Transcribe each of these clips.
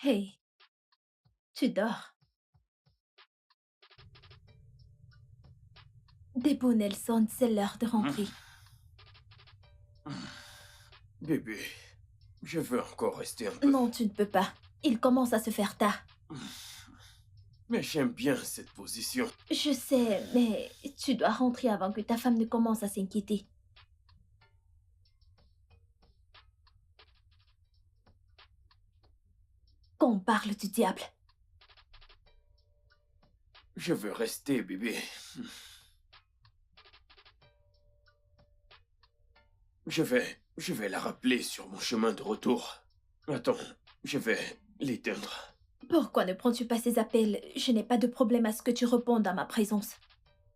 Hey, tu dors. Debout, Nelson, c'est l'heure de rentrer. Bébé, je veux encore rester un peu. Non, tu ne peux pas. Il commence à se faire tard. Mais j'aime bien cette position. Je sais, mais tu dois rentrer avant que ta femme ne commence à s'inquiéter. Qu'on parle du diable. Je veux rester, bébé. Je vais la rappeler sur mon chemin de retour. Attends, je vais l'éteindre. Pourquoi ne prends-tu pas ces appels? Je n'ai pas de problème à ce que tu répondes à ma présence.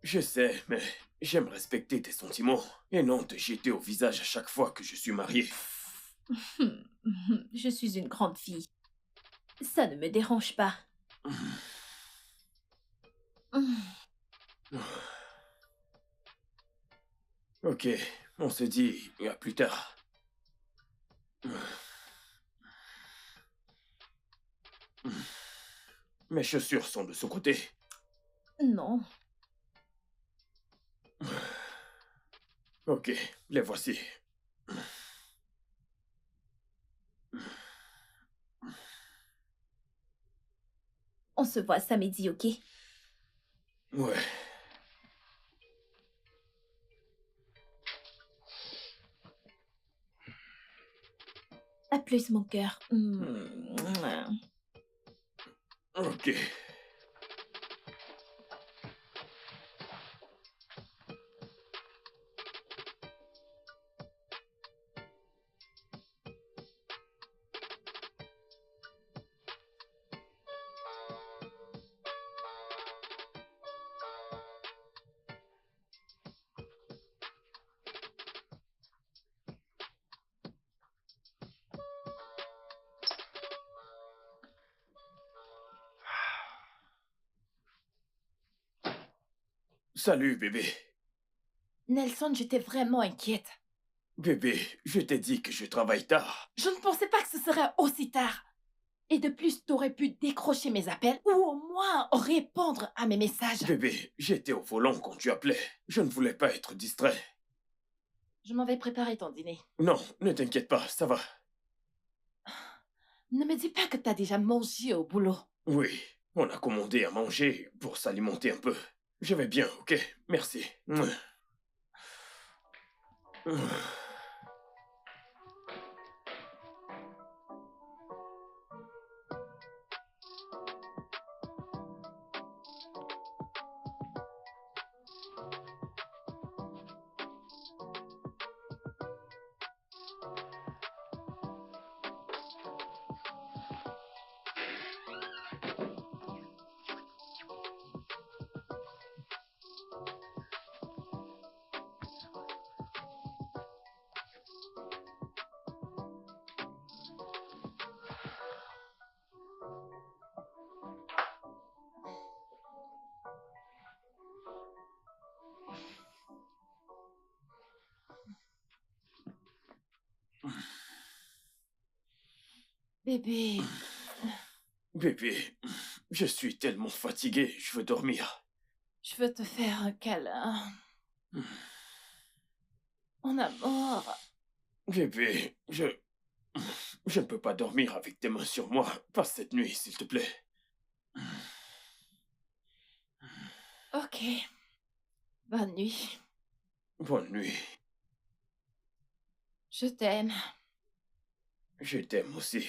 Je sais, mais j'aime respecter tes sentiments et non te jeter au visage à chaque fois que je suis marié. Je suis une grande fille. Ça ne me dérange pas. Ok, on se dit à plus tard. Mes chaussures sont de ce côté. Non. Ok, les voici. On se voit samedi, ok? Ouais. À plus, mon cœur. Ok. Salut, bébé. Nelson, j'étais vraiment inquiète. Bébé, je t'ai dit que je travaille tard. Je ne pensais pas que ce serait aussi tard. Et de plus, t'aurais pu décrocher mes appels ou au moins répondre à mes messages. Bébé, j'étais au volant quand tu appelais. Je ne voulais pas être distrait. Je m'en vais préparer ton dîner. Non, ne t'inquiète pas, ça va. Ne me dis pas que t'as déjà mangé au boulot. Oui, on a commandé à manger pour s'alimenter un peu. Je vais bien, ok? Merci. Bébé, Bébé, je suis tellement fatigué, je veux dormir. je veux te faire un câlin. Mon amour. Bébé, je ne peux pas dormir avec tes mains sur moi. Pas cette nuit, s'il te plaît. Ok. Bonne nuit. Bonne nuit. Je t'aime. Je t'aime aussi.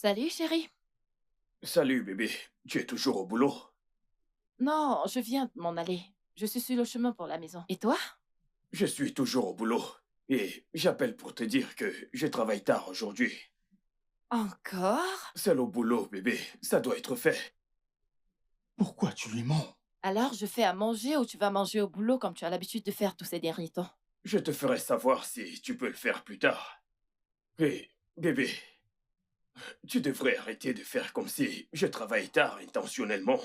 Salut, chérie. Salut, bébé. Tu es toujours au boulot? Non, je viens de m'en aller. Je suis sur le chemin pour la maison. Et toi? Je suis toujours au boulot. Et j'appelle pour te dire que je travaille tard aujourd'hui. Encore? Seul au boulot, bébé. Ça doit être fait. Pourquoi tu lui mens? Alors, je fais à manger ou tu vas manger au boulot comme tu as l'habitude de faire tous ces derniers temps? Je te ferai savoir si tu peux le faire plus tard. Et, bébé, tu devrais arrêter de faire comme si je travaille tard intentionnellement.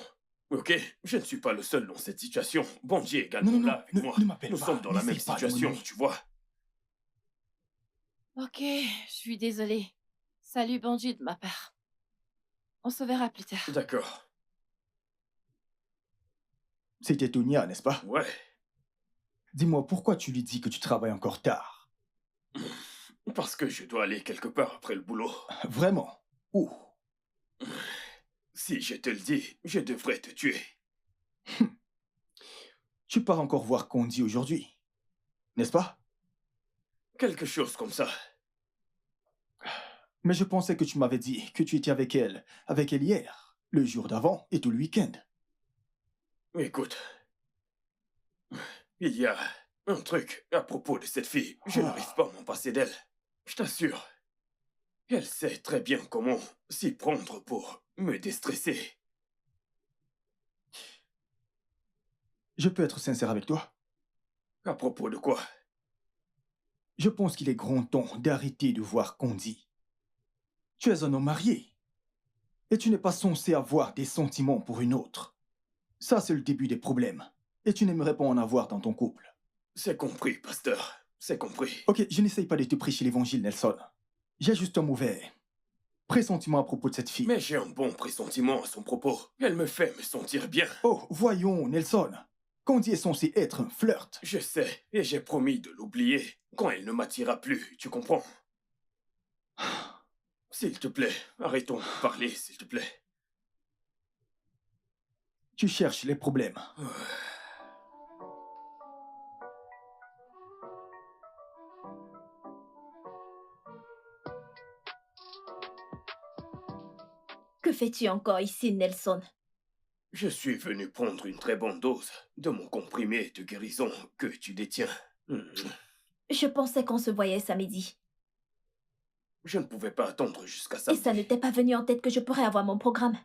Ok? Je ne suis pas le seul dans cette situation. Bonji est également Non, non, là non, avec ne, moi. ne m'appelle Nous pas. sommes dans la même N'essaye pas de situation, me nommer. tu vois. Ok, je suis désolée. Salut, Bandit, de ma part. On se verra plus tard. D'accord. C'était Tonia, n'est-ce pas? Ouais. Dis-moi, pourquoi tu lui dis que tu travailles encore tard? Parce que je dois aller quelque part après le boulot. Vraiment? Où? Si je te le dis, je devrais te tuer. Tu pars encore voir Condi aujourd'hui, n'est-ce pas? Quelque chose comme ça. Mais je pensais que tu m'avais dit que tu étais avec elle hier, le jour d'avant et tout le week-end. Écoute, il y a un truc à propos de cette fille. Je n'arrive pas à m'en passer d'elle. Je t'assure. Elle sait très bien comment s'y prendre pour me déstresser. Je peux être sincère avec toi? À propos de quoi? Je pense qu'il est grand temps d'arrêter de voir Condi. Tu es un homme marié. Et tu n'es pas censé avoir des sentiments pour une autre. Ça, c'est le début des problèmes. Et tu n'aimerais pas en avoir dans ton couple. C'est compris, pasteur. C'est compris. Ok, je n'essaye pas de te prêcher l'évangile, Nelson. J'ai juste un mauvais pressentiment à propos de cette fille. Mais j'ai un bon pressentiment à son propos. Elle me fait me sentir bien. Oh, voyons, Nelson. Condi est censé être un flirt. Je sais, et j'ai promis de l'oublier quand elle ne m'attira plus, tu comprends? S'il te plaît, arrêtons de parler, s'il te plaît. Tu cherches les problèmes. Que fais-tu encore ici, Nelson? Je suis venu prendre une très bonne dose de mon comprimé de guérison que tu détiens. Je pensais qu'on se voyait samedi. Je ne pouvais pas attendre jusqu'à Et samedi. ça ne t'est pas venu en tête que je pourrais avoir mon programme?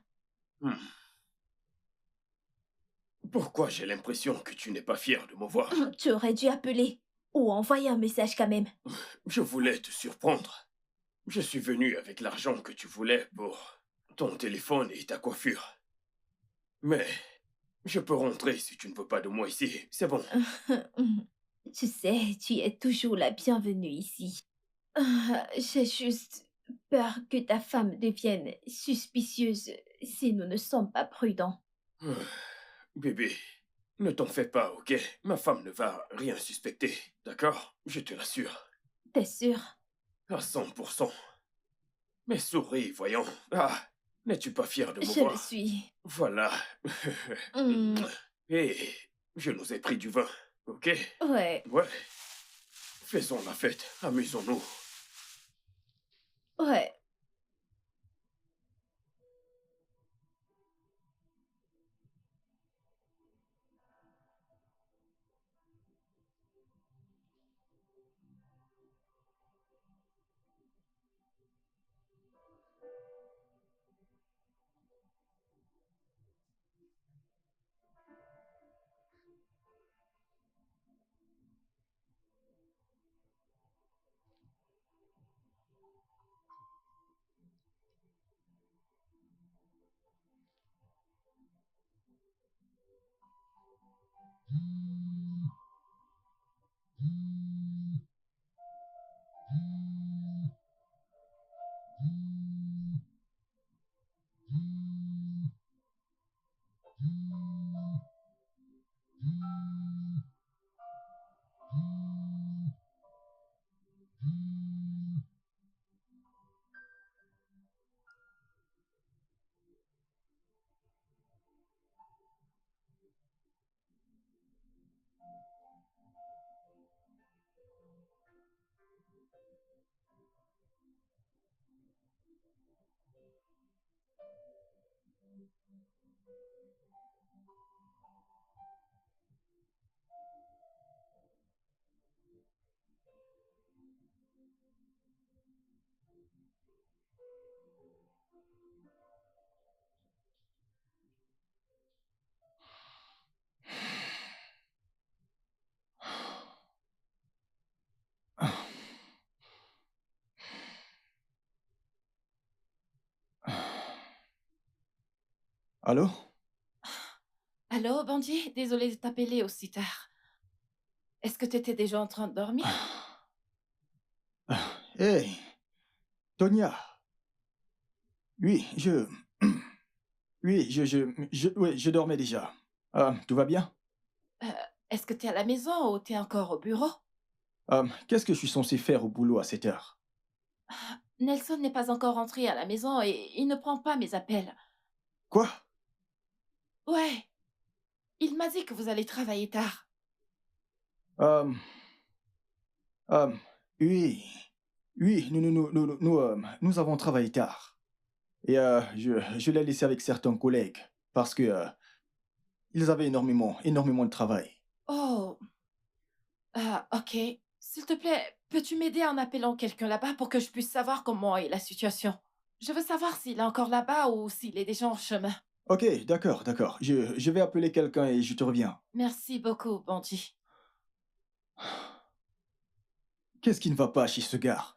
Hmm. Pourquoi j'ai l'impression que tu n'es pas fier de me voir? Tu aurais dû appeler. Ou envoyer un message quand même. Je voulais te surprendre. Je suis venu avec l'argent que tu voulais pour ton téléphone et ta coiffure. Mais je peux rentrer si tu ne veux pas de moi ici. C'est bon. Tu sais, tu es toujours la bienvenue ici. J'ai juste peur que ta femme devienne suspicieuse si nous ne sommes pas prudents. Bébé, ne t'en fais pas, ok? Ma femme ne va rien suspecter, d'accord? Je te l'assure. T'es sûr? À 100%. Mais souris, voyons. Ah, n'es-tu pas fier de me Je voir? le suis. Voilà. Hmm, Et je nous ai pris du vin, ok? ouais, Ouais. Faisons la fête, amusons-nous. ouais. Allô? Allô, Bandit? Désolée de t'appeler aussi tard. Est-ce que tu étais déjà en train de dormir? Hey, Tonia. Oui, Oui, oui, je dormais déjà. Tout va bien? Euh, Est-ce que tu es à la maison ou tu es encore au bureau? Qu'est-ce que je suis censé faire au boulot à cette heure? Nelson n'est pas encore rentré à la maison et il ne prend pas mes appels. Quoi? Ouais, il m'a dit que vous allez travailler tard. Euh, euh, oui, oui, nous avons travaillé tard. Et je l'ai laissé avec certains collègues parce que ils avaient énormément de travail. Oh, ok. S'il te plaît, peux-tu m'aider en appelant quelqu'un là-bas pour que je puisse savoir comment est la situation? Je veux savoir s'il est encore là-bas ou s'il est déjà en chemin. Ok, d'accord. Je vais appeler quelqu'un et je te reviens. Merci beaucoup, Bandit. Qu'est-ce qui ne va pas chez ce gars?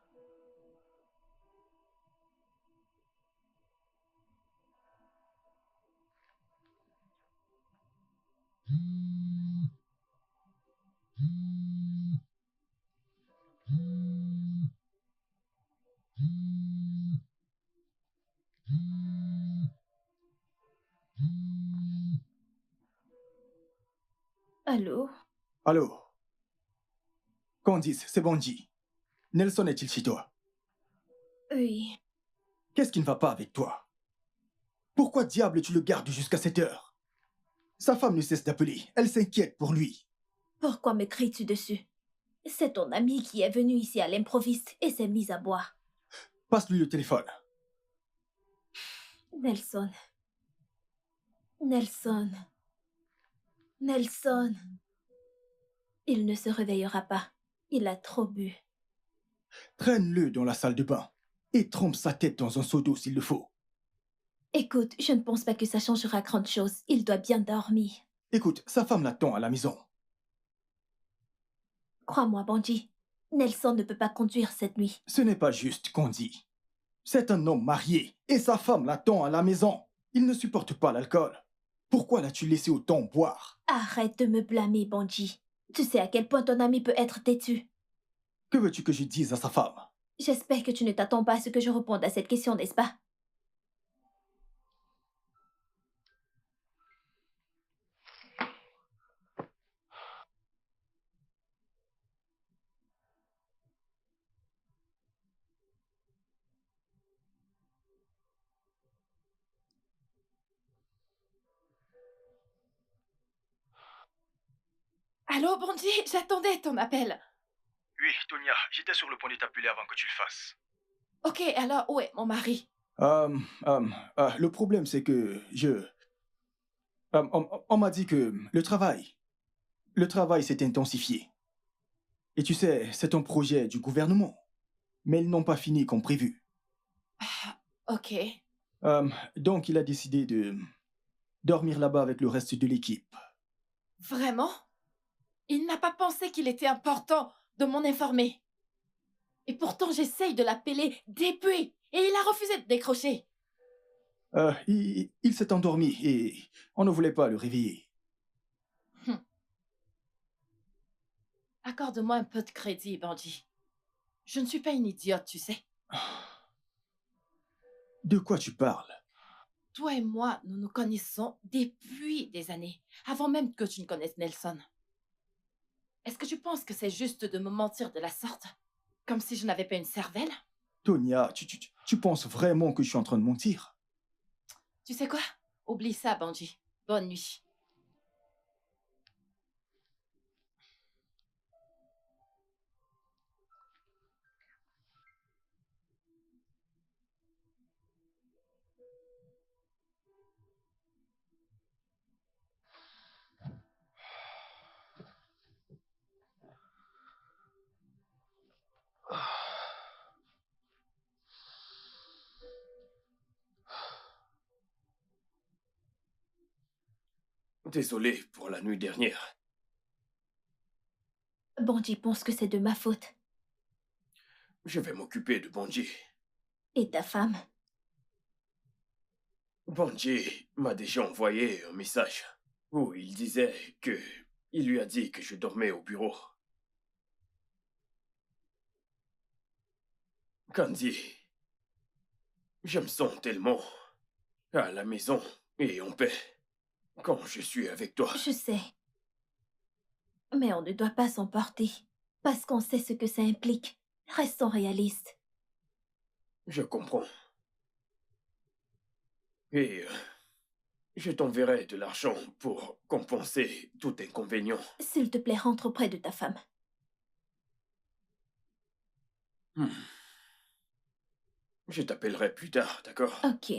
Allô? Allô? Candice, c'est Bonji. Nelson est-il chez toi? Oui. Qu'est-ce qui ne va pas avec toi? Pourquoi diable tu le gardes jusqu'à cette heure? Sa femme ne cesse d'appeler. Elle s'inquiète pour lui. Pourquoi me cries-tu dessus? C'est ton ami qui est venu ici à l'improviste et s'est mis à boire. Passe-lui le téléphone. Nelson. Nelson. Nelson. Il ne se réveillera pas. Il a trop bu. Traîne-le dans la salle de bain et trempe sa tête dans un seau d'eau s'il le faut. Écoute, je ne pense pas que ça changera grande chose. Il doit bien dormir. Écoute, sa femme l'attend à la maison. Crois-moi, Bandit. Nelson ne peut pas conduire cette nuit. Ce n'est pas juste qu'on dit. C'est un homme marié et sa femme l'attend à la maison. Il ne supporte pas l'alcool. Pourquoi l'as-tu laissé autant boire? Arrête de me blâmer, Bandit. Tu sais à quel point ton ami peut être têtu. Que veux-tu que je dise à sa femme? J'espère que tu ne t'attends pas à ce que je réponde à cette question, n'est-ce pas? Allô, Bandit? J'attendais ton appel. Oui, Tonia, j'étais sur le point de t'appeler avant que tu le fasses. Ok, alors où est mon mari? Le problème, c'est que on m'a dit que le travail s'est intensifié. Et tu sais, c'est un projet du gouvernement. Mais ils n'ont pas fini comme prévu. Ah, ok. Donc, il a décidé de dormir là-bas avec le reste de l'équipe. Vraiment? Il n'a pas pensé qu'il était important de m'en informer. Et pourtant, j'essaye de l'appeler depuis, et il a refusé de décrocher. Il s'est endormi et on ne voulait pas le réveiller. Accorde-moi un peu de crédit, Bandit. Je ne suis pas une idiote, tu sais. De quoi tu parles? Toi et moi, nous nous connaissons depuis des années, avant même que tu ne connaisses Nelson. Est-ce que tu penses que c'est juste de me mentir de la sorte? Comme si je n'avais pas une cervelle? Tonia, tu penses vraiment que je suis en train de mentir? Tu sais quoi? Oublie ça, Bandit. Bonne nuit. Désolé pour la nuit dernière. Bandit pense que c'est de ma faute. Je vais m'occuper de Bonji. Et ta femme? Bonji m'a déjà envoyé un message où il disait que il lui a dit que je dormais au bureau. Candy, je me sens tellement à la maison et en paix quand je suis avec toi. Je sais, mais on ne doit pas s'emporter, parce qu'on sait ce que ça implique. Restons réalistes. Je comprends. Et je t'enverrai de l'argent pour compenser tout inconvénient. S'il te plaît, rentre auprès de ta femme. Hmm. Je t'appellerai plus tard, d'accord? Ok.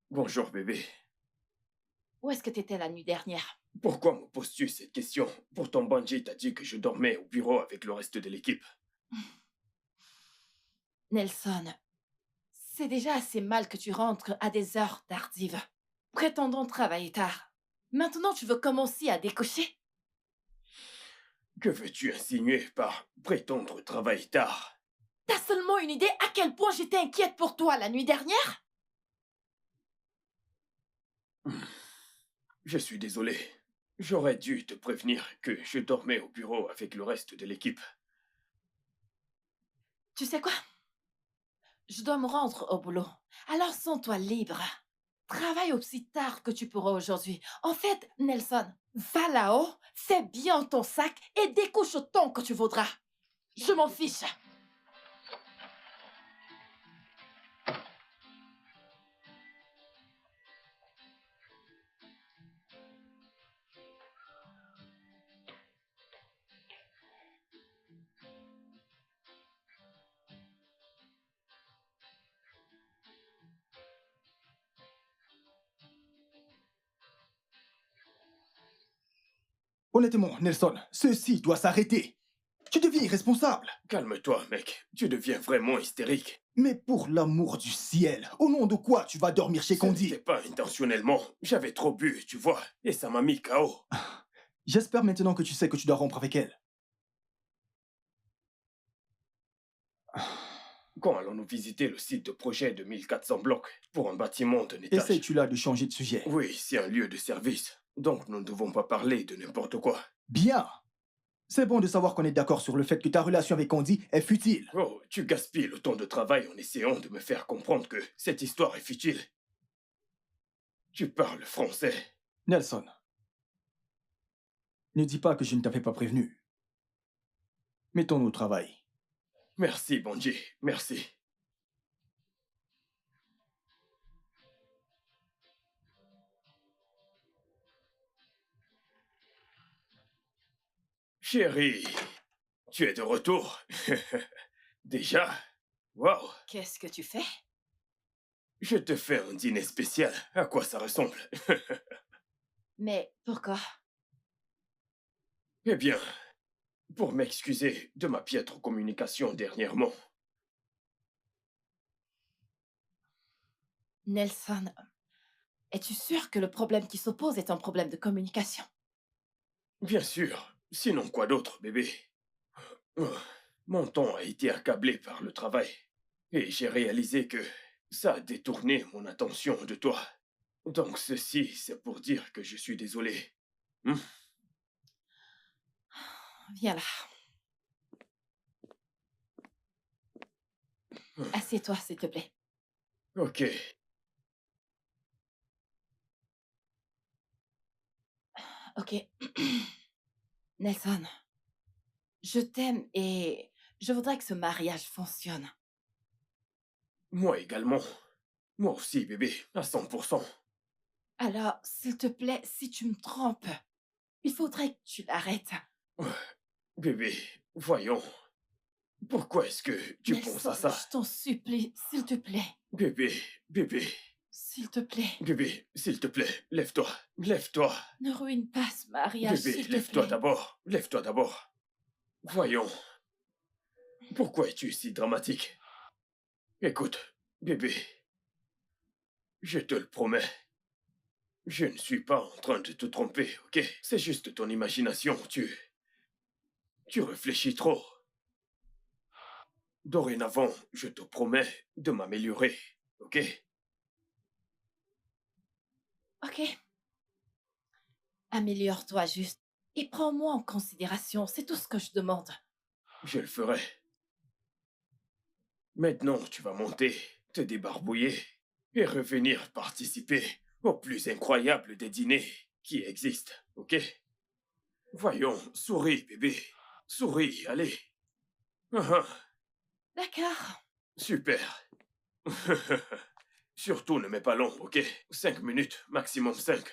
Bonjour bébé. Où est-ce que t'étais la nuit dernière? Pourquoi me poses-tu cette question? Pourtant Bungie t'a dit que je dormais au bureau avec le reste de l'équipe. Nelson, c'est déjà assez mal que tu rentres à des heures tardives, prétendant travailler tard. Maintenant, tu veux commencer à décocher? Que veux-tu insinuer par prétendre travailler tard? T'as seulement une idée à quel point j'étais inquiète pour toi la nuit dernière? Je suis désolé. J'aurais dû te prévenir que je dormais au bureau avec le reste de l'équipe. Tu sais quoi? Je dois me rendre au boulot. Alors sens-toi libre. Travaille aussi tard que tu pourras aujourd'hui. En fait, Nelson, va là-haut, fais bien ton sac et découche autant que tu voudras. Je m'en fiche. Honnêtement, Nelson, ceci doit s'arrêter. Tu deviens irresponsable. Calme-toi, mec. Tu deviens vraiment hystérique. Mais pour l'amour du ciel, au nom de quoi tu vas dormir chez Ce Condi? n'était pas intentionnellement. J'avais trop bu, tu vois, et ça m'a mis KO. J'espère maintenant que tu sais que tu dois rompre avec elle. Quand allons-nous visiter le site de projet de 1400 blocs pour un bâtiment d'un étage? Essayes-tu là de changer de sujet? Oui, c'est un lieu de service. Donc nous ne devons pas parler de n'importe quoi. Bien. C'est bon de savoir qu'on est d'accord sur le fait que ta relation avec Condi est futile. Oh, tu gaspilles le temps de travail en essayant de me faire comprendre que cette histoire est futile. Tu parles français. Nelson, ne dis pas que je ne t'avais pas prévenu. Mettons-nous au travail. Merci, Bonji. Merci. Chérie, tu es de retour. Déjà? Waouh. Qu'est-ce que tu fais? Je te fais un dîner spécial. À quoi ça ressemble? Mais pourquoi? Eh bien, pour m'excuser de ma piètre communication dernièrement. Nelson, es-tu sûr que le problème qui s'oppose est un problème de communication? Bien sûr. Sinon quoi d'autre, bébé? Oh, mon temps a été accablé par le travail. Et j'ai réalisé que ça a détourné mon attention de toi. Donc ceci, c'est pour dire que je suis désolé. Viens là. Assieds-toi, s'il te plaît. Ok. Ok. Nelson, je t'aime et je voudrais que ce mariage fonctionne. Moi également. Moi aussi, bébé, à 100%. Alors, s'il te plaît, si tu me trompes, il faudrait que tu l'arrêtes. Bébé, voyons. Pourquoi est-ce que tu penses à Nelson, ça? je t'en supplie, s'il te plaît. Bébé, bébé, S'il te plaît. bébé, s'il te plaît, lève-toi, lève-toi. Ne ruine pas ce mariage, Bébé, s'il te lève-toi plaît. d'abord, lève-toi d'abord. Voyons, pourquoi es-tu si dramatique? Écoute, bébé, je te le promets, je ne suis pas en train de te tromper, ok? C'est juste ton imagination, tu réfléchis trop. Dorénavant, je te promets de m'améliorer, ok? Ok. Améliore-toi juste. Et prends-moi en considération, c'est tout ce que je demande. Je le ferai. Maintenant, tu vas monter, te débarbouiller et revenir participer au plus incroyable des dîners qui existent, ok? Voyons, souris, bébé. Souris, allez. Ah, ah, D'accord. super. Surtout ne mets pas long, ok? 5 minutes, maximum 5.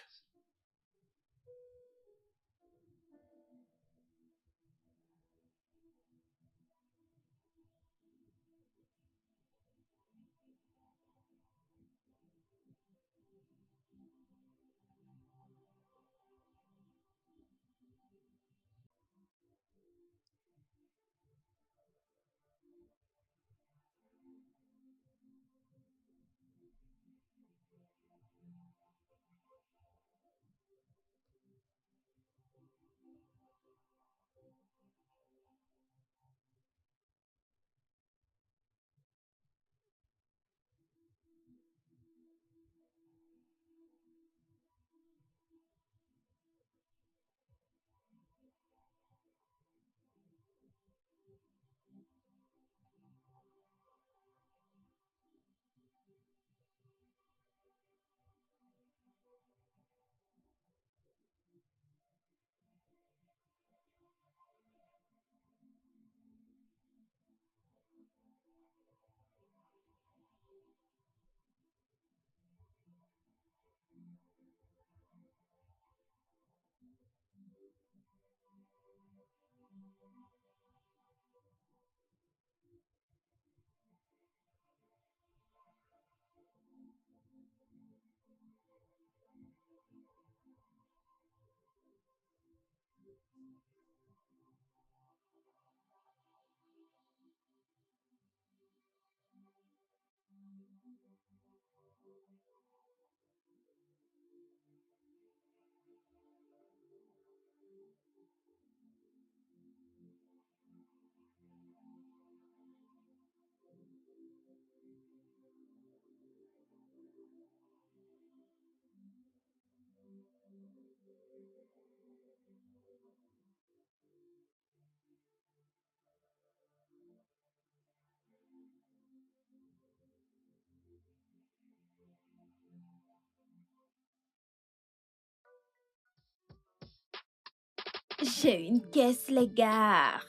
J'ai une caisse, les gars.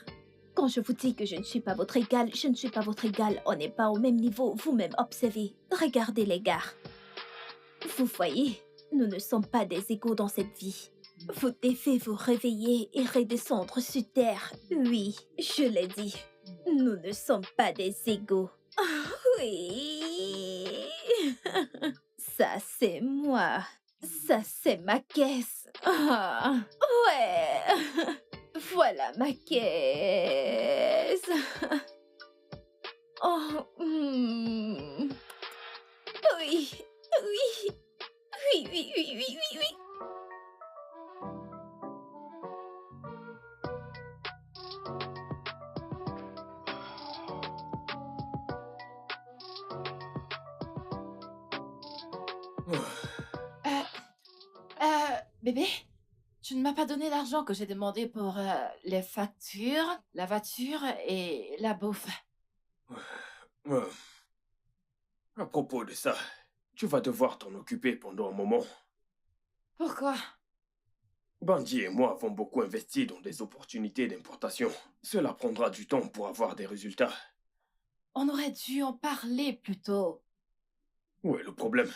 Quand je vous dis que je ne suis pas votre égal, je ne suis pas votre égal. On n'est pas au même niveau. Vous-même observez. Regardez, les gars. Vous voyez, nous ne sommes pas des égaux dans cette vie. Vous devez vous réveiller et redescendre sur terre. Oui, je l'ai dit. Nous ne sommes pas des égaux. Ah, oui. Ça, c'est moi. Ça, c'est ma caisse. Ah, ouais. Voilà ma caisse. Oh, oui, oui, oui, oui, oui, oui, oui, oui. Euh, bébé, tu ne m'as pas donné l'argent que j'ai demandé pour les factures, la voiture et la bouffe. Euh, À propos de ça, tu vas devoir t'en occuper pendant un moment. Pourquoi? Bandit et moi avons beaucoup investi dans des opportunités d'importation. Cela prendra du temps pour avoir des résultats. On aurait dû en parler plus tôt. Où est le problème?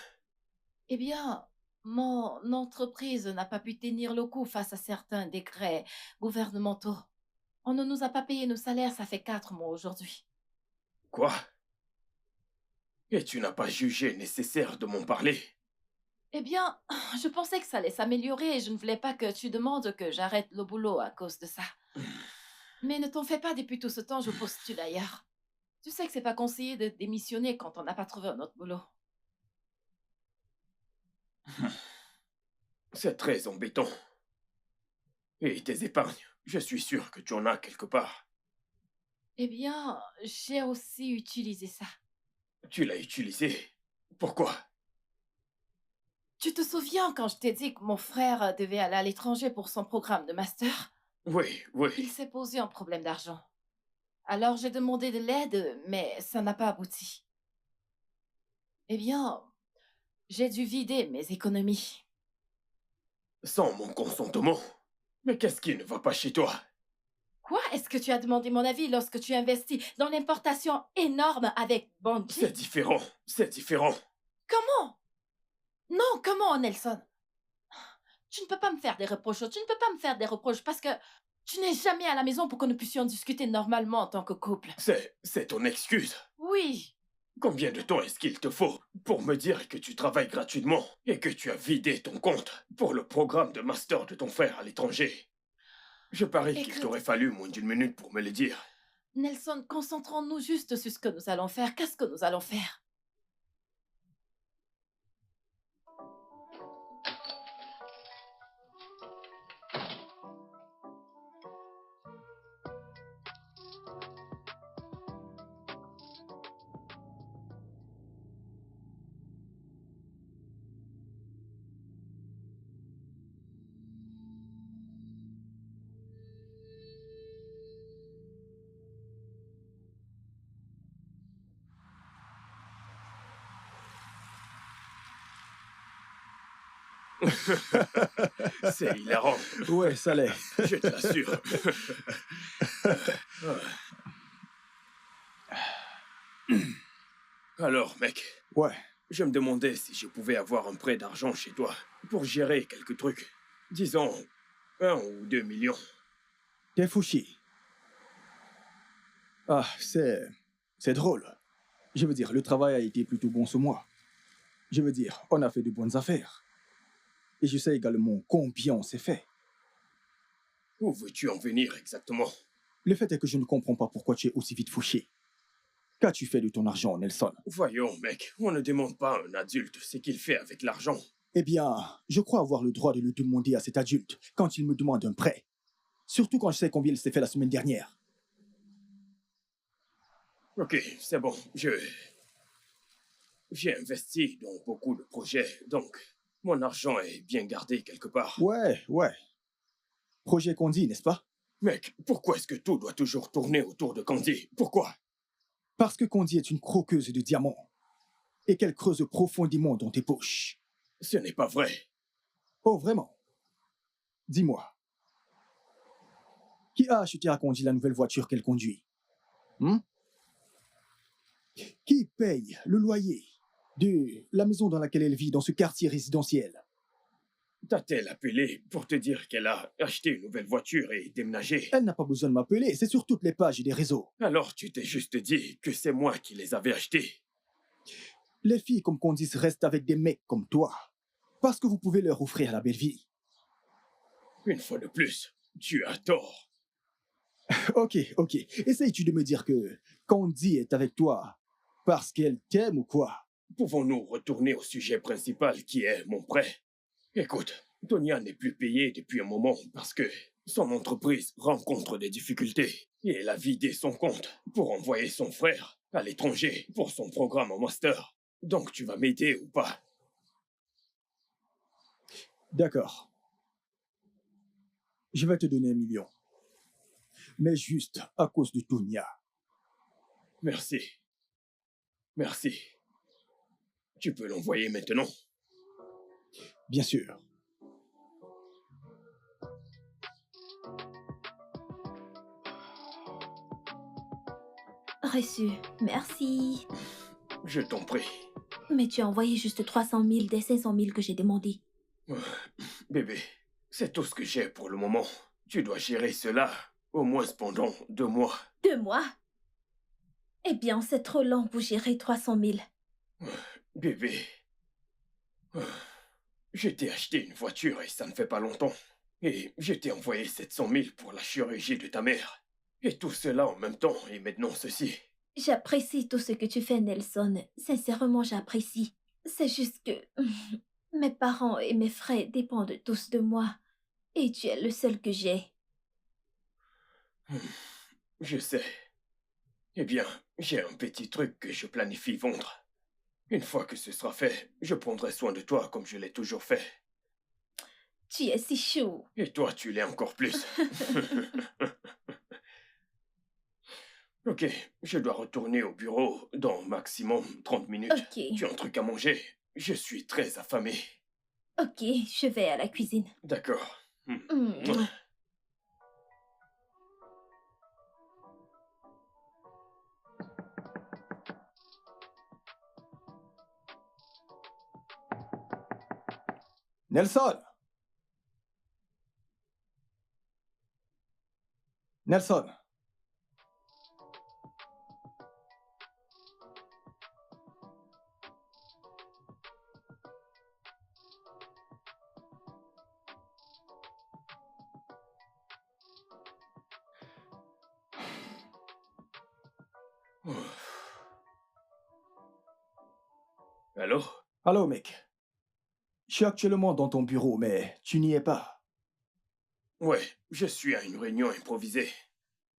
Eh bien, mon entreprise n'a pas pu tenir le coup face à certains décrets gouvernementaux. On ne nous a pas payé nos salaires, ça fait 4 mois aujourd'hui. Quoi? Et tu n'as pas jugé nécessaire de m'en parler? Eh bien, je pensais que ça allait s'améliorer et je ne voulais pas que tu demandes que j'arrête le boulot à cause de ça. Mais ne t'en fais pas, depuis tout ce temps, je postule ailleurs. Tu sais que c'est pas conseillé de démissionner quand on n'a pas trouvé un autre boulot. C'est très embêtant. Et tes épargnes, je suis sûr que tu en as quelque part. Eh bien, j'ai aussi utilisé ça. Tu l'as utilisé. Pourquoi? Tu te souviens quand je t'ai dit que mon frère devait aller à l'étranger pour son programme de master? Oui, oui. Il s'est posé un problème d'argent. Alors j'ai demandé de l'aide, mais ça n'a pas abouti. Eh bien, j'ai dû vider mes économies. Sans mon consentement. Mais qu'est-ce qui ne va pas chez toi? Quoi? Est-ce que tu as demandé mon avis lorsque tu investis dans l'importation énorme avec Bungie? C'est différent. C'est différent. Comment? Non, comment, Nelson? Tu ne peux pas me faire des reproches. Tu ne peux pas me faire des reproches parce que tu n'es jamais à la maison pour que nous puissions discuter normalement en tant que couple. C'est ton excuse. Oui. Combien de temps est-ce qu'il te faut pour me dire que tu travailles gratuitement et que tu as vidé ton compte pour le programme de master de ton frère à l'étranger? Je parie qu'il Écoute, t'aurait fallu moins d'une minute pour me le dire. Nelson, concentrons-nous juste sur ce que nous allons faire. Qu'est-ce que nous allons faire? C'est hilarant, Ouais, ça l'est. je te l'assure. Alors, mec, Ouais, je me demandais si je pouvais avoir un prêt d'argent chez toi pour gérer quelques trucs. Disons 1 ou 2 millions. t'es fouché. Ah, c'est drôle. Je veux dire, le travail a été plutôt bon ce mois. Je veux dire, on a fait de bonnes affaires. Et je sais également combien on s'est fait. Où veux-tu en venir exactement? Le fait est que je ne comprends pas pourquoi tu es aussi vite fauché. Qu'as-tu fait de ton argent, Nelson? Voyons, mec, on ne demande pas à un adulte ce qu'il fait avec l'argent. Eh bien, je crois avoir le droit de le demander à cet adulte quand il me demande un prêt. Surtout quand je sais combien il s'est fait la semaine dernière. Ok, c'est bon, j'ai investi dans beaucoup de projets, donc mon argent est bien gardé quelque part. Ouais. Projet Condi, n'est-ce pas? Mec, pourquoi est-ce que tout doit toujours tourner autour de Candy? Pourquoi? Parce que Condi est une croqueuse de diamants. Et qu'elle creuse profondément dans tes poches. Ce n'est pas vrai. Oh, vraiment? Dis-moi. Qui a acheté à Condi la nouvelle voiture qu'elle conduit? Qui paye le loyer de la maison dans laquelle elle vit dans ce quartier résidentiel? T'a-t-elle appelé pour te dire qu'elle a acheté une nouvelle voiture et déménagé? Elle n'a pas besoin de m'appeler, c'est sur toutes les pages des réseaux. Alors tu t'es juste dit que c'est moi qui les avais achetées. Les filles comme Candice restent avec des mecs comme toi. Parce que vous pouvez leur offrir la belle vie. Une fois de plus, tu as tort. Ok. Essayes-tu de me dire que Candy est avec toi parce qu'elle t'aime ou quoi? Pouvons-nous retourner au sujet principal qui est mon prêt? Écoute, Tonya n'est plus payée depuis un moment parce que son entreprise rencontre des difficultés et elle a vidé son compte pour envoyer son frère à l'étranger pour son programme en master. Donc tu vas m'aider ou pas? D'accord. Je vais te donner 1 million. Mais juste à cause de Tonya. Merci. Merci. Tu peux l'envoyer maintenant? Bien sûr. Reçu. Merci. Je t'en prie. Mais tu as envoyé juste 300 000 des 500 000 que j'ai demandé. Bébé, c'est tout ce que j'ai pour le moment. Tu dois gérer cela Au moins pendant 2 mois. 2 mois? Eh bien, c'est trop lent pour gérer 300 000. Bébé, je t'ai acheté une voiture et ça ne fait pas longtemps. Et je t'ai envoyé 700 000 pour la chirurgie de ta mère. Et tout cela en même temps, et maintenant ceci. J'apprécie tout ce que tu fais, Nelson. Sincèrement, j'apprécie. C'est juste que mes parents et mes frères dépendent tous de moi. Et tu es le seul que j'ai. Je sais. Eh bien, j'ai un petit truc que je planifie vendre. Une fois que ce sera fait, je prendrai soin de toi comme je l'ai toujours fait. Tu es si chou. Et toi, tu l'es encore plus. Ok, je dois retourner au bureau dans maximum 30 minutes. Ok. Tu as un truc à manger? Je suis très affamé. Ok, je vais à la cuisine. D'accord. Mm. Nelson! Nelson! Allô? Allô, mec. Je suis actuellement dans ton bureau, mais tu n'y es pas. Ouais, je suis à une réunion improvisée.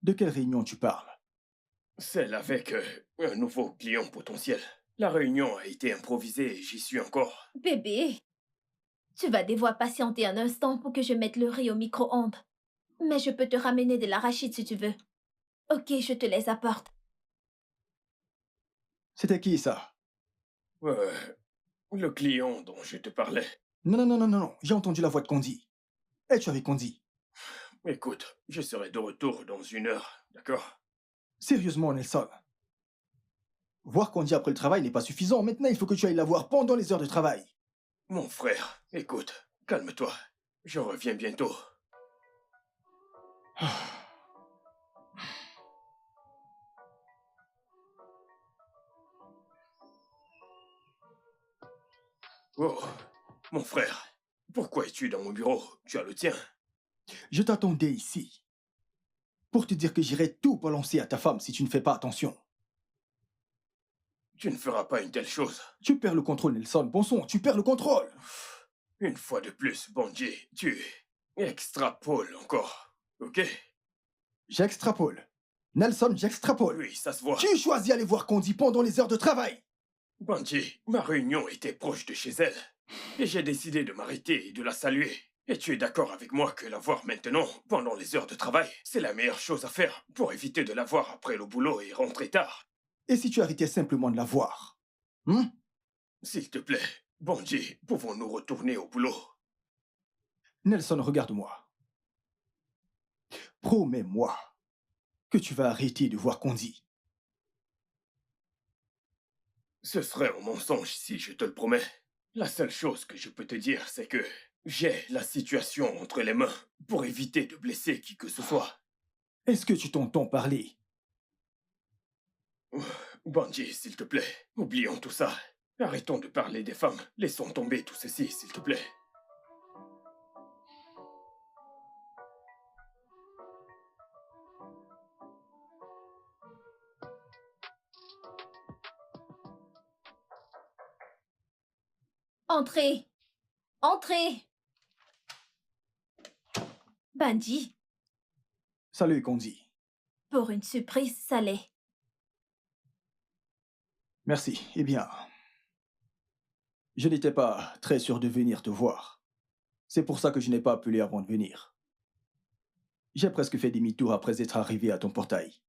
De quelle réunion tu parles? Celle avec un nouveau client potentiel. La réunion a été improvisée et j'y suis encore. Bébé, tu vas devoir patienter un instant pour que je mette le riz au micro-ondes. Mais je peux te ramener de l'arachide si tu veux. Ok, je te les apporte. C'était qui, ça? Le client dont je te parlais. Non, non, non, non, non, non. J'ai entendu la voix de Condi. Es-tu avec Condi? Écoute, je serai de retour dans 1 heure, d'accord? Sérieusement, Nelson. Voir Condi après le travail n'est pas suffisant. Maintenant, il faut que tu ailles la voir pendant les heures de travail. Mon frère, écoute, calme-toi. Je reviens bientôt. Oh, mon frère, pourquoi es-tu dans mon bureau? Tu as le tien. Je t'attendais ici pour te dire que j'irai tout balancer à ta femme si tu ne fais pas attention. Tu ne feras pas une telle chose. Tu perds le contrôle, Nelson. Bon sang, tu perds le contrôle. Une fois de plus, Bandit, tu extrapoles encore, ok? J'extrapole. Nelson, j'extrapole. Oui, ça se voit. Tu choisis d'aller voir Condi pendant les heures de travail. Bandit, ma réunion était proche de chez elle. Et j'ai décidé de m'arrêter et de la saluer. Et tu es d'accord avec moi que la voir maintenant, pendant les heures de travail, c'est la meilleure chose à faire pour éviter de la voir après le boulot et rentrer tard. Et si tu arrêtais simplement de la voir? S'il te plaît, Bandit, pouvons-nous retourner au boulot? Nelson, regarde-moi. Promets-moi que tu vas arrêter de voir Condi. Ce serait un mensonge si je te le promets. La seule chose que je peux te dire, c'est que j'ai la situation entre les mains pour éviter de blesser qui que ce soit. Est-ce que tu t'entends parler? Bandit, s'il te plaît, oublions tout ça. Arrêtons de parler des femmes. Laissons tomber tout ceci, s'il te plaît. Entrez. Entrez. Bandit, Salut, Condi. pour une surprise salée. Merci. Eh bien, je n'étais pas très sûr de venir te voir. C'est pour ça que je n'ai pas appelé avant de venir. J'ai presque fait demi-tour après être arrivé à ton portail.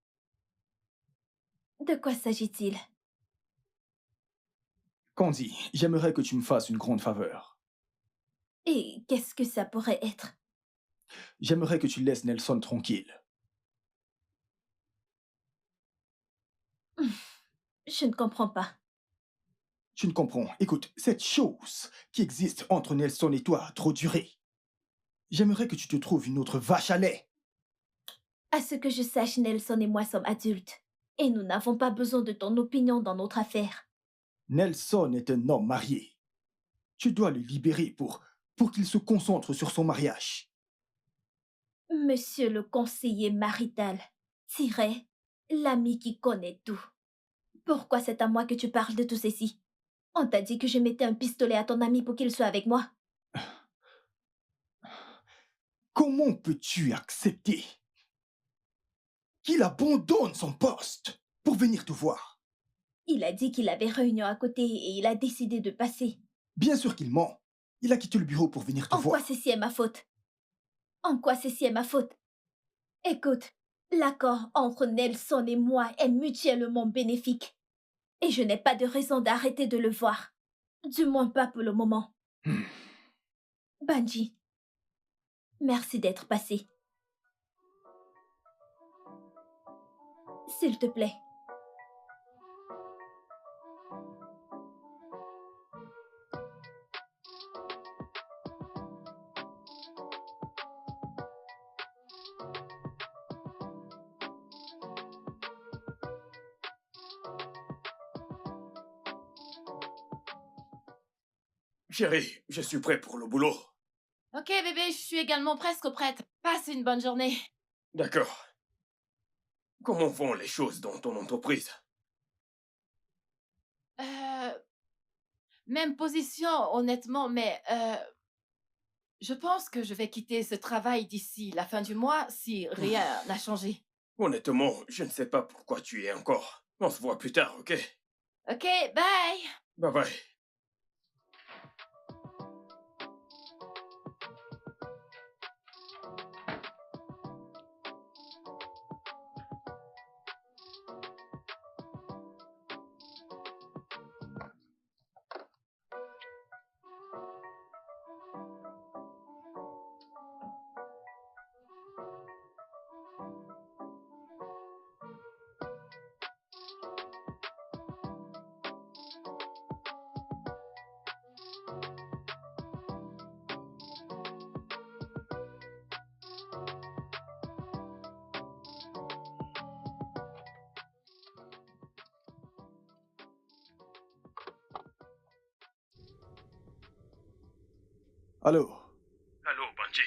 De quoi s'agit-il? Condi, j'aimerais que tu me fasses une grande faveur. Et qu'est-ce que ça pourrait être? J'aimerais que tu laisses Nelson tranquille. Je ne comprends pas. Tu ne comprends. Écoute, cette chose qui existe entre Nelson et toi a trop duré. J'aimerais que tu te trouves une autre vache à lait. À ce que je sache, Nelson et moi sommes adultes. Et nous n'avons pas besoin de ton opinion dans notre affaire. Nelson est un homme marié. Tu dois le libérer pour qu'il se concentre sur son mariage. Monsieur le conseiller marital, Tiret, l'ami qui connaît tout. Pourquoi c'est à moi que tu parles de tout ceci? On t'a dit que je mettais un pistolet à ton ami pour qu'il soit avec moi. Comment peux-tu accepter qu'il abandonne son poste pour venir te voir? Il a dit qu'il avait réunion à côté et il a décidé de passer. Bien sûr qu'il ment. Il a quitté le bureau pour venir te En quoi voir. ceci est ma faute? En quoi ceci est ma faute? Écoute, l'accord entre Nelson et moi est mutuellement bénéfique. Et je n'ai pas de raison d'arrêter de le voir. Du moins pas pour le moment. Banji, merci d'être passé. S'il te plaît. Chérie, je suis prêt pour le boulot. Ok, bébé, je suis également presque prête. Passe une bonne journée. D'accord. Comment vont les choses dans ton entreprise? Même position, honnêtement, mais je pense que je vais quitter ce travail d'ici la fin du mois si rien n'a changé. Honnêtement, je ne sais pas pourquoi tu y es encore. On se voit plus tard, ok? Ok, bye! Bye bye. Allô? Allô, Banji.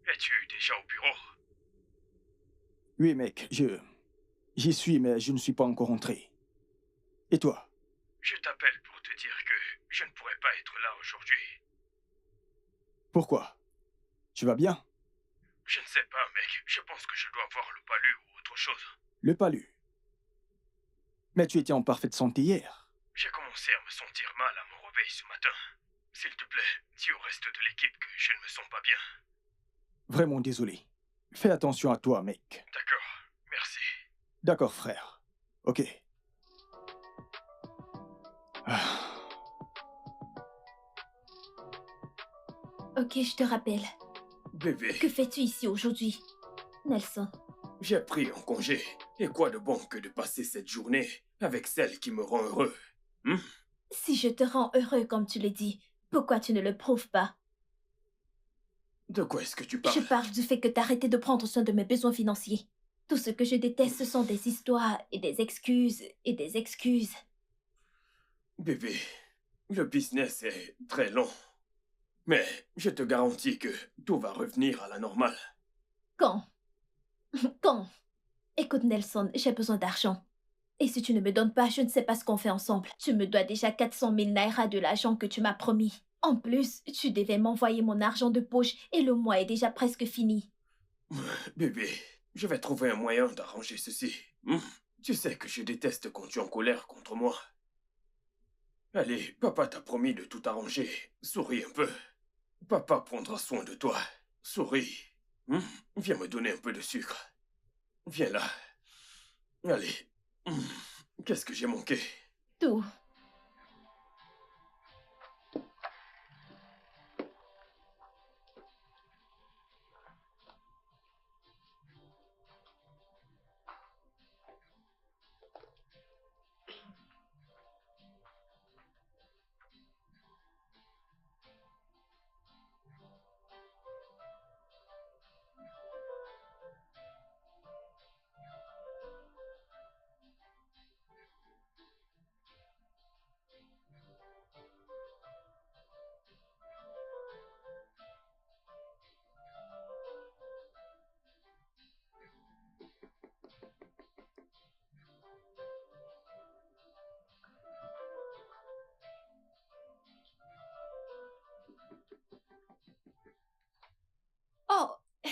Es-tu déjà au bureau? Oui, mec, j'y suis, mais je ne suis pas encore rentré. Et toi? Je t'appelle pour te dire que je ne pourrai pas être là aujourd'hui. Pourquoi? Tu vas bien? Je ne sais pas, mec. Je pense que je dois voir le palu ou autre chose. Le palu. Mais tu étais en parfaite santé hier. J'ai commencé à me sentir mal à mon réveil ce matin. S'il te plaît, dis au reste de l'équipe que je ne me sens pas bien. Vraiment désolé. Fais attention à toi, mec. D'accord, merci. D'accord, frère. Ok. Ah. Ok, je te rappelle. Bébé, Que fais-tu ici aujourd'hui, Nelson? j'ai pris un congé. Et quoi de bon que de passer cette journée avec celle qui me rend heureux? Si je te rends heureux comme tu le dis, pourquoi tu ne le prouves pas? De quoi est-ce que tu Je parles? parle du fait que t'as arrêté de prendre soin de mes besoins financiers. Tout ce que je déteste, ce sont des histoires et des excuses et des excuses. Bébé, le business est très long. Mais je te garantis que tout va revenir à la normale. Quand? Quand? Écoute, Nelson, j'ai besoin d'argent. Et si tu ne me donnes pas, je ne sais pas ce qu'on fait ensemble. Tu me dois déjà 400 000 naira de l'argent que tu m'as promis. En plus, tu devais m'envoyer mon argent de poche et le mois est déjà presque fini. Bébé, je vais trouver un moyen d'arranger ceci. Tu sais que je déteste quand tu es en colère contre moi. Allez, papa t'a promis de tout arranger. Souris un peu. Papa prendra soin de toi. Souris. Viens me donner un peu de sucre. Viens là. Allez. Qu'est-ce que j'ai manqué? Tout.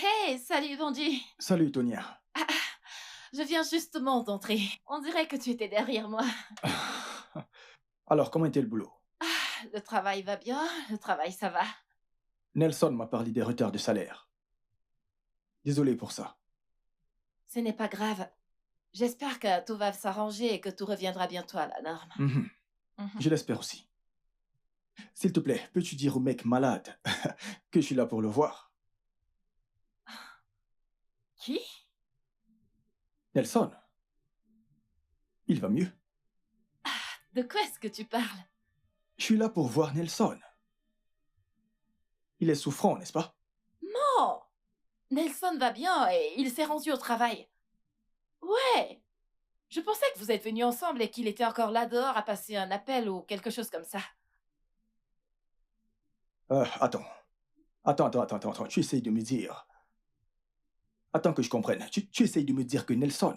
Hey, salut Bonji. Salut, Tonia. Je viens justement d'entrer. On dirait que tu étais derrière moi. Alors, comment était le boulot? Le travail va bien, le travail ça va. Nelson m'a parlé des retards de salaire. Désolé pour ça. Ce n'est pas grave. J'espère que tout va s'arranger et que tout reviendra bientôt à la norme. Mhm. Mhm. Je l'espère aussi. S'il te plaît, peux-tu dire au mec malade que je suis là pour le voir? Qui? Nelson, il va mieux. De quoi est-ce que tu parles? Je suis là pour voir Nelson. Il est souffrant, n'est-ce pas? Oh! Nelson va bien et il s'est rendu au travail. Ouais! Je pensais que vous êtes venus ensemble et qu'il était encore là dehors à passer un appel ou quelque chose comme ça. Attends. Attends. Tu essayes de me dire... Attends que je comprenne. Tu essayes de me dire que Nelson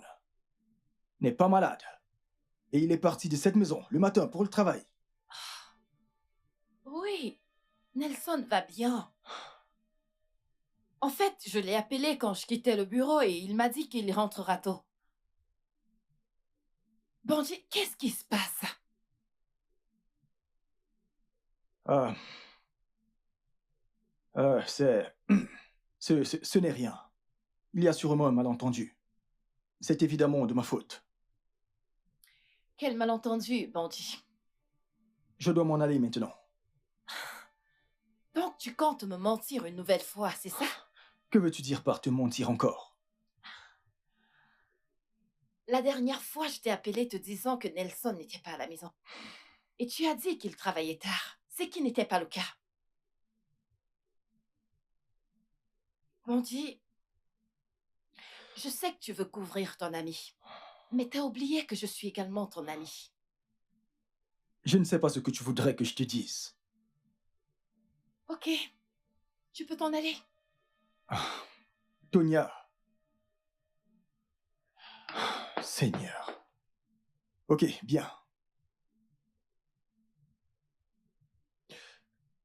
n'est pas malade. Et il est parti de cette maison le matin pour le travail. Oui, Nelson va bien. En fait, je l'ai appelé quand je quittais le bureau et il m'a dit qu'il rentrera tôt. Bonji, qu'est-ce qui se passe? Euh, c'est... Ce n'est rien. Il y a sûrement un malentendu. C'est évidemment de ma faute. Quel malentendu, Bonji. Je dois m'en aller maintenant. Donc tu comptes me mentir une nouvelle fois, c'est ça? Que veux-tu dire par te mentir encore? La dernière fois, je t'ai appelé te disant que Nelson n'était pas à la maison. Et tu as dit qu'il travaillait tard, ce qui n'était pas le cas. Bonji, je sais que tu veux couvrir ton ami, mais t'as oublié que je suis également ton ami. Je ne sais pas ce que tu voudrais que je te dise. Ok, tu peux t'en aller. Tonia. Seigneur. Ok, bien.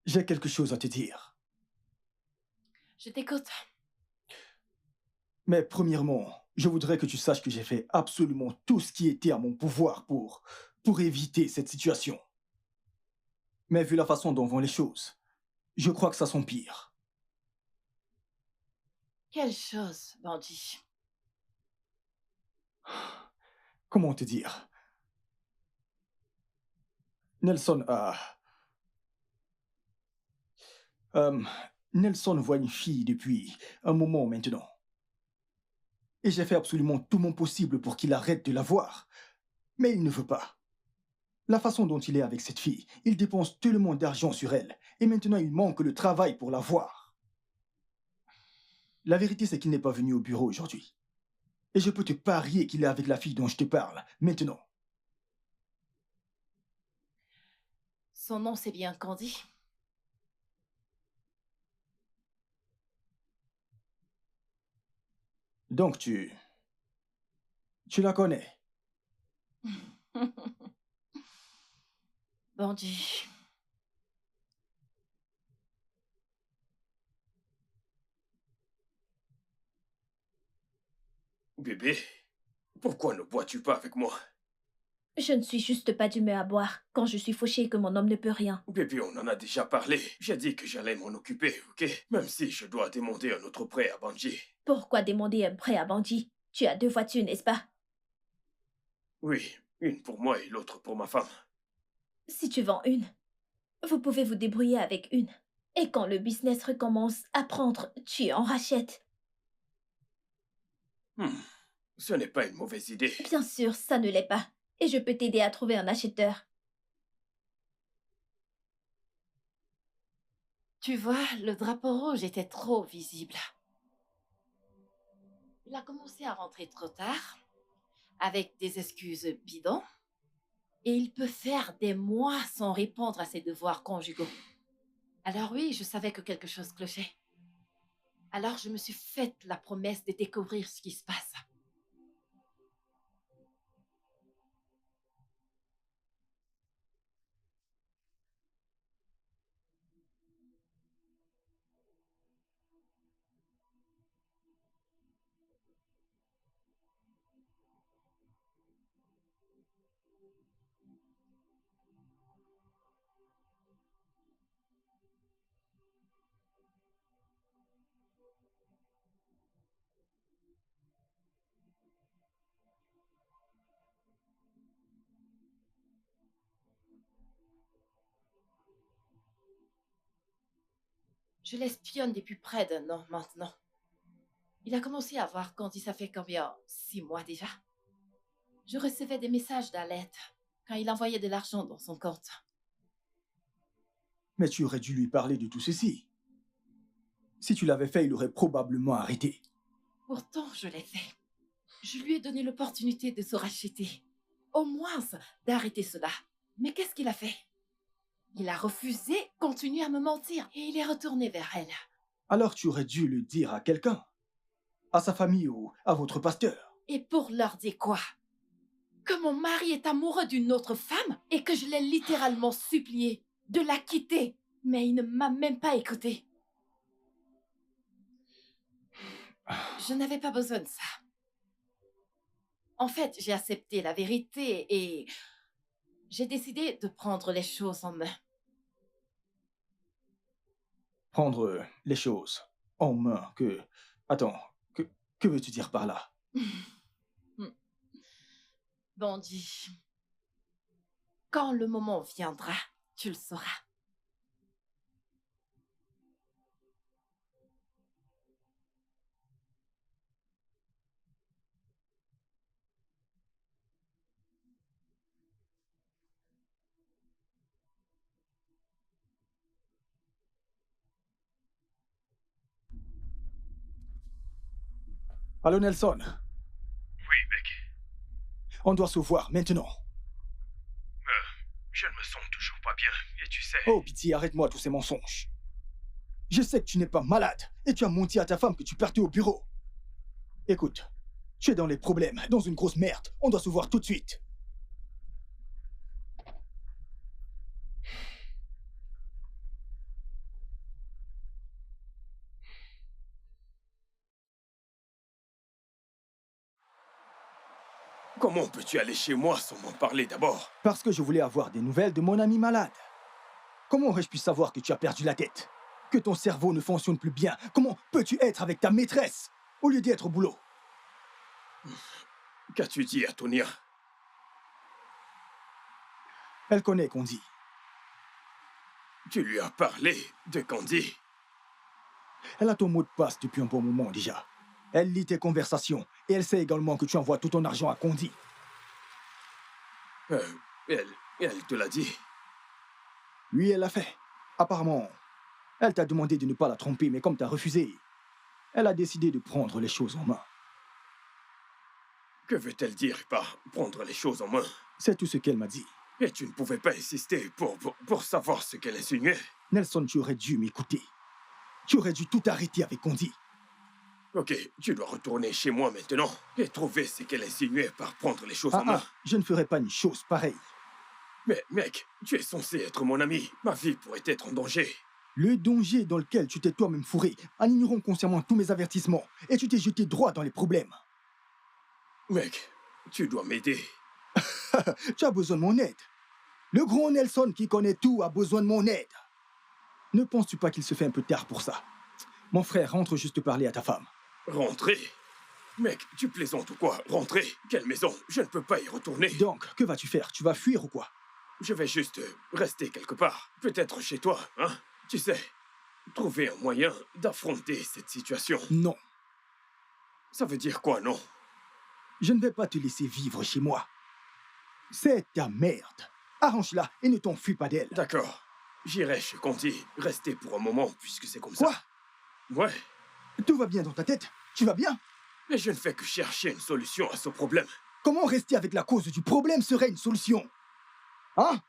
J'ai quelque chose à te dire. Je t'écoute. Mais premièrement, je voudrais que tu saches que j'ai fait absolument tout ce qui était à mon pouvoir pour éviter cette situation. Mais vu la façon dont vont les choses, je crois que ça s'empire. Quelle chose, Bonji? Comment te dire? Nelson a... Nelson voit une fille depuis un moment maintenant. Et j'ai fait absolument tout mon possible pour qu'il arrête de la voir. Mais il ne veut pas. La façon dont il est avec cette fille, il dépense tellement d'argent sur elle. Et maintenant, il manque le travail pour la voir. La vérité, c'est qu'il n'est pas venu au bureau aujourd'hui. Et je peux te parier qu'il est avec la fille dont je te parle, maintenant. Son nom, c'est bien Candy. Donc tu la connais. Bonji. Bébé, pourquoi ne bois-tu pas avec moi? Je ne suis juste pas d'humeur à boire quand je suis fauchée et que mon homme ne peut rien. Bébé, on en a déjà parlé. J'ai dit que j'allais m'en occuper, ok? Même si je dois demander un autre prêt à Banji. Pourquoi demander un prêt à Bandit? Tu as 2 voitures, n'est-ce pas? Oui, une pour moi et l'autre pour ma femme. Si tu vends une, vous pouvez vous débrouiller avec une. Et quand le business recommence à prendre, tu en rachètes. Ce n'est pas une mauvaise idée. Bien sûr, ça ne l'est pas. Et je peux t'aider à trouver un acheteur. Tu vois, le drapeau rouge était trop visible. Il a commencé à rentrer trop tard, avec des excuses bidons, et il peut faire des mois sans répondre à ses devoirs conjugaux. Alors oui, je savais que quelque chose clochait. Alors je me suis faite la promesse de découvrir ce qui se passe. Je l'espionne depuis près d'un an maintenant. Il a commencé à voir Candy, ça fait combien? 6 mois déjà. Je recevais des messages d'alerte quand il envoyait de l'argent dans son compte. Mais tu aurais dû lui parler de tout ceci. Si tu l'avais fait, il aurait probablement arrêté. Pourtant, je l'ai fait. Je lui ai donné l'opportunité de se racheter. Au moins, d'arrêter cela. Mais qu'est-ce qu'il a fait? Il a refusé, continué à me mentir, et il est retourné vers elle. Alors tu aurais dû le dire à quelqu'un. À sa famille ou à votre pasteur. Et pour leur dire quoi? Que mon mari est amoureux d'une autre femme et que je l'ai littéralement supplié de la quitter. Mais il ne m'a même pas écouté. Je n'avais pas besoin de ça. En fait, j'ai accepté la vérité et j'ai décidé de prendre les choses en main. Prendre les choses en main que... Attends, que veux-tu dire par là? Bandit, quand le moment viendra, tu le sauras. Allô Nelson, Oui, mec. on doit se voir maintenant. Je ne me sens toujours pas bien, et tu sais... Oh pitié, arrête-moi tous ces mensonges. Je sais que tu n'es pas malade et tu as menti à ta femme que tu partais au bureau. Écoute, tu es dans les problèmes, dans une grosse merde. On doit se voir tout de suite. Comment peux-tu aller chez moi sans m'en parler d'abord? Parce que je voulais avoir des nouvelles de mon ami malade. Comment aurais-je pu savoir que tu as perdu la tête? Que ton cerveau ne fonctionne plus bien? Comment peux-tu être avec ta maîtresse au lieu d'être au boulot? Qu'as-tu dit à Tonia? Elle connaît Candy. Tu lui as parlé de Candy? Elle a ton mot de passe depuis un bon moment déjà. Elle lit tes conversations et elle sait également que tu envoies tout ton argent à Candy. Elle te l'a dit? Oui, elle l'a fait. Apparemment, elle t'a demandé de ne pas la tromper, mais comme t'as refusé, elle a décidé de prendre les choses en main. Que veut-elle dire par prendre les choses en main? C'est tout ce qu'elle m'a dit. Et tu ne pouvais pas insister pour savoir ce qu'elle insinuait? Nelson, tu aurais dû m'écouter. Tu aurais dû tout arrêter avec Candy. Ok, tu dois retourner chez moi maintenant et trouver ce qu'elle insinuait par prendre les choses en main. Je ne ferai pas une chose pareille. Mais mec, tu es censé être mon ami. Ma vie pourrait être en danger. Le danger dans lequel tu t'es toi-même fourré en ignorant consciemment tous mes avertissements et tu t'es jeté droit dans les problèmes. Mec, tu dois m'aider. Tu as besoin de mon aide. Le grand Nelson qui connaît tout a besoin de mon aide. Ne penses-tu pas qu'il se fait un peu tard pour ça? Mon frère, rentre juste parler à ta femme. Rentrer? Mec, tu plaisantes ou quoi? Rentrer? Quelle maison? Je ne peux pas y retourner. Donc, que vas-tu faire? Tu vas fuir ou quoi? Je vais juste rester quelque part. Peut-être chez toi, hein? Tu sais, trouver un moyen d'affronter cette situation. Non. Ça veut dire quoi, non? Je ne vais pas te laisser vivre chez moi. C'est ta merde. Arrange-la et ne t'enfuis pas d'elle. D'accord. J'irai chez Conti, rester pour un moment, puisque c'est comme ça. Quoi? Ouais. Tout va bien dans ta tête? Tu vas bien? Mais je ne fais que chercher une solution à ce problème. Comment rester avec la cause du problème serait une solution? Hein?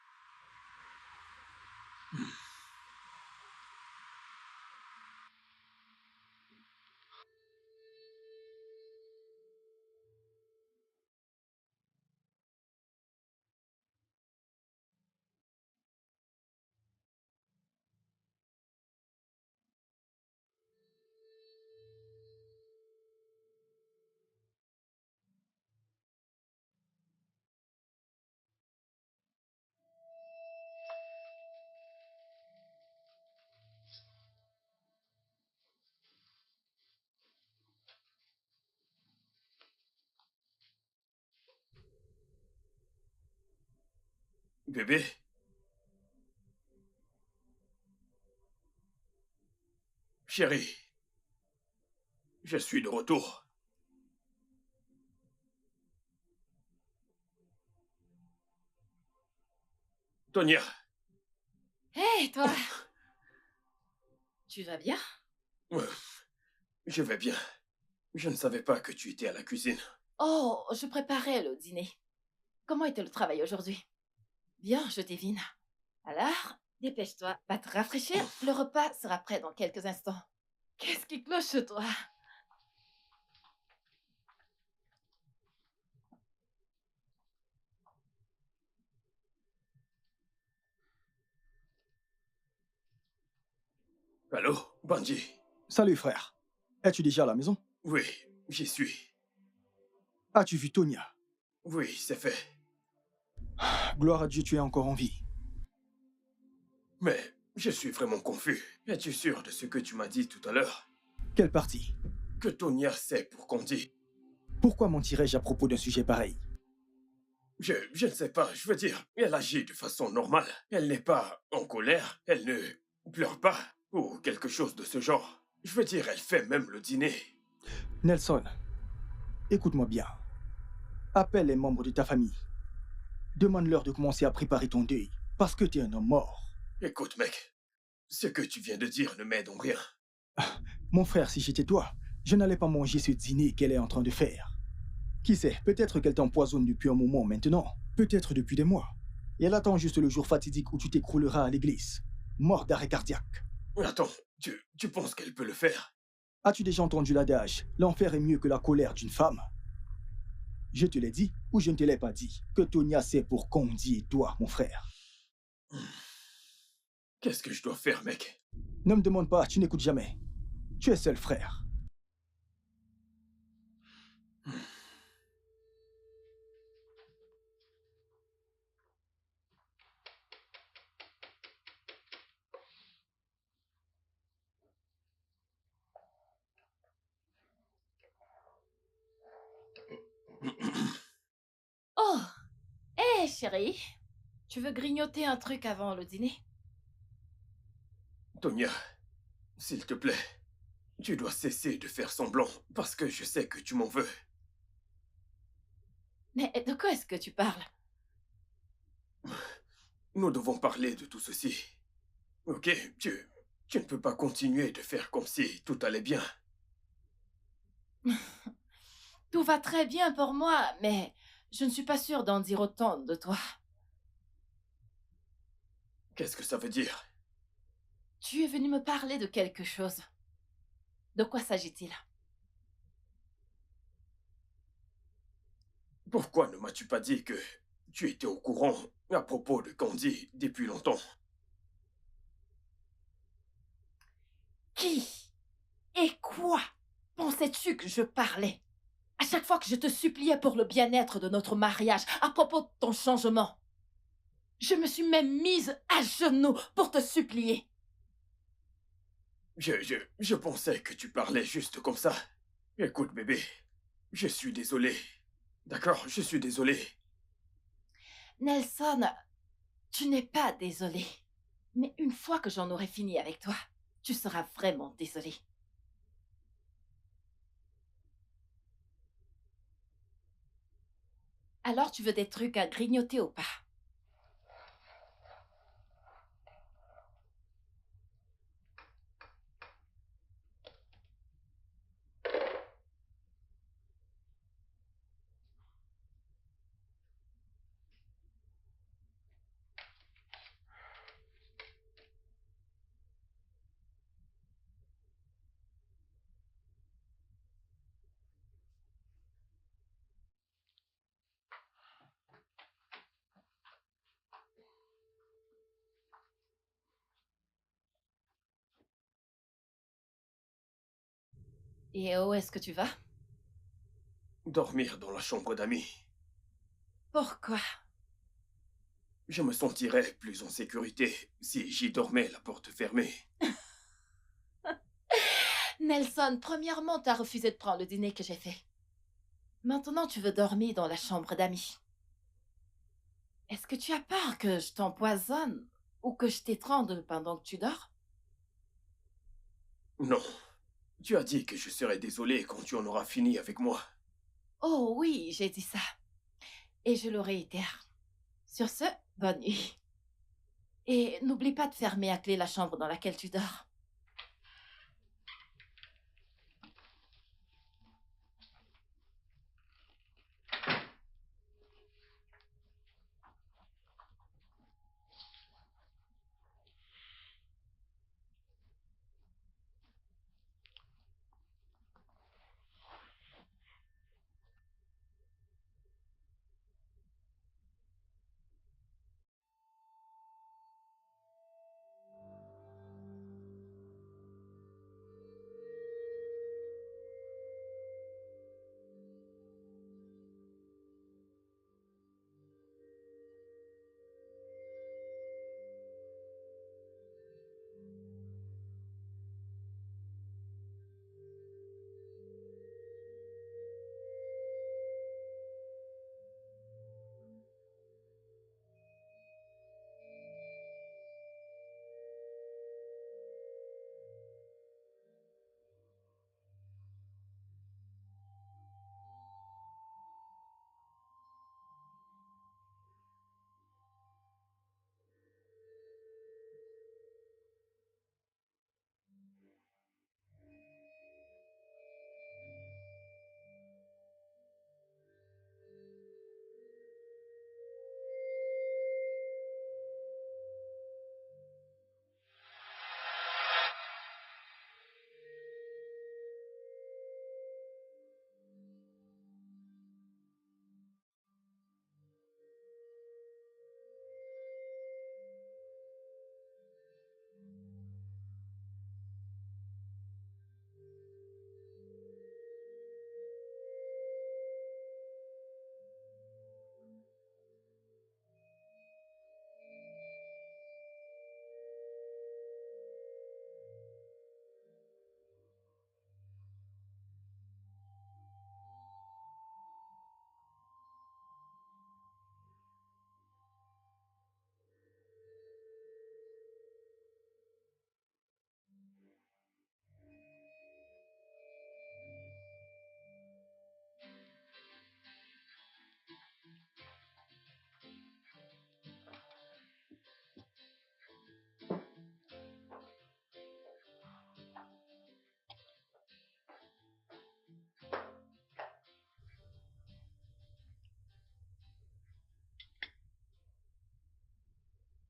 Bébé? Chérie, je suis de retour. Tonya, Hé, toi! Tu vas bien? euh, je vais bien. Je ne savais pas que tu étais à la cuisine. Oh, je préparais le dîner. Comment était le travail aujourd'hui? Bien, je devine. Alors, dépêche-toi, va te rafraîchir. Le repas sera prêt dans quelques instants. Qu'est-ce qui cloche chez toi? Allô, Bungie? Salut frère. Es-tu déjà à la maison? Oui, j'y suis. As-tu vu Tonya? Oui, c'est fait. Gloire à Dieu, tu es encore en vie. Mais je suis vraiment confus. Es-tu sûr de ce que tu m'as dit tout à l'heure? Quelle partie? Que Tonya sait pour qu'on dit? Pourquoi mentirais-je à propos d'un sujet pareil? Je ne sais pas, je veux dire, elle agit de façon normale. Elle n'est pas en colère, elle ne pleure pas, ou quelque chose de ce genre. Je veux dire, elle fait même le dîner. Nelson, écoute-moi bien. Appelle les membres de ta famille. Demande-leur de commencer à préparer ton deuil, parce que tu es un homme mort. Écoute, mec, ce que tu viens de dire ne m'aide en rien. Mon frère, si j'étais toi, je n'allais pas manger ce dîner qu'elle est en train de faire. Qui sait, peut-être qu'elle t'empoisonne depuis un moment maintenant, peut-être depuis des mois. Et elle attend juste le jour fatidique où tu t'écrouleras à l'église, mort d'arrêt cardiaque. Attends, tu penses qu'elle peut le faire? As-tu déjà entendu l'adage, l'enfer est mieux que la colère d'une femme? Je te l'ai dit ou je ne te l'ai pas dit, que Tonya sait pour Condi et toi, mon frère. Qu'est-ce que je dois faire, mec? Ne me demande pas, tu n'écoutes jamais. Tu es seul frère. Oh! Hé, chérie! Tu veux grignoter un truc avant le dîner? Tonya, s'il te plaît, tu dois cesser de faire semblant, parce que je sais que tu m'en veux. Mais de quoi est-ce que tu parles? Nous devons parler de tout ceci. Ok, tu ne peux pas continuer de faire comme si tout allait bien. Tout va très bien pour moi, mais je ne suis pas sûre d'en dire autant de toi. Qu'est-ce que ça veut dire? Tu es venu me parler de quelque chose. De quoi s'agit-il? Pourquoi ne m'as-tu pas dit que tu étais au courant à propos de Candy depuis longtemps? Qui et quoi pensais-tu que je parlais? À chaque fois que je te suppliais pour le bien-être de notre mariage, à propos de ton changement, je me suis même mise à genoux pour te supplier. Je pensais que tu parlais juste comme ça. Écoute, bébé, je suis désolé. D'accord, je suis désolé. Nelson, tu n'es pas désolé. Mais une fois que j'en aurai fini avec toi, tu seras vraiment désolé. Alors tu veux des trucs à grignoter ou pas? Et où est-ce que tu vas? Dormir dans la chambre d'amis. Pourquoi? Je me sentirais plus en sécurité si j'y dormais la porte fermée. Nelson, premièrement, t'as refusé de prendre le dîner que j'ai fait. Maintenant, tu veux dormir dans la chambre d'amis. Est-ce que tu as peur que je t'empoisonne ou que je t'étrangle pendant que tu dors? Non. Tu as dit que je serais désolé quand tu en auras fini avec moi. Oh oui, j'ai dit ça. Et je le réitère. Sur ce, bonne nuit. Et n'oublie pas de fermer à clé la chambre dans laquelle tu dors.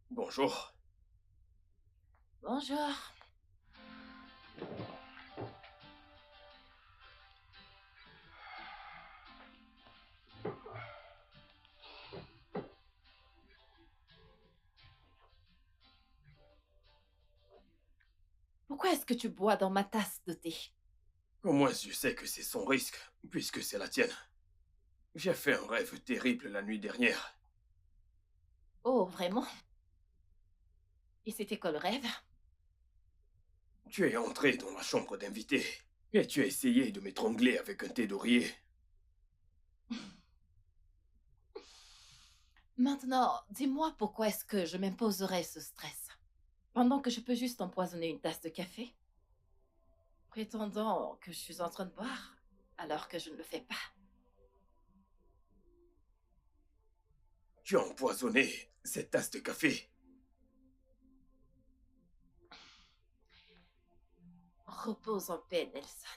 Bonjour. Bonjour. Pourquoi est-ce que tu bois dans ma tasse de thé? Au moins, je sais que c'est son risque, puisque c'est la tienne. J'ai fait un rêve terrible la nuit dernière. Oh, vraiment? Et c'était quoi le rêve? Tu es entré dans la chambre d'invité et tu as essayé de m'étrangler avec un thé d'oreiller. Maintenant, dis-moi pourquoi est-ce que je m'imposerais ce stress, pendant que je peux juste empoisonner une tasse de café, prétendant que je suis en train de boire, alors que je ne le fais pas. Tu as empoisonné cette tasse de café. Repose en paix, Nelson.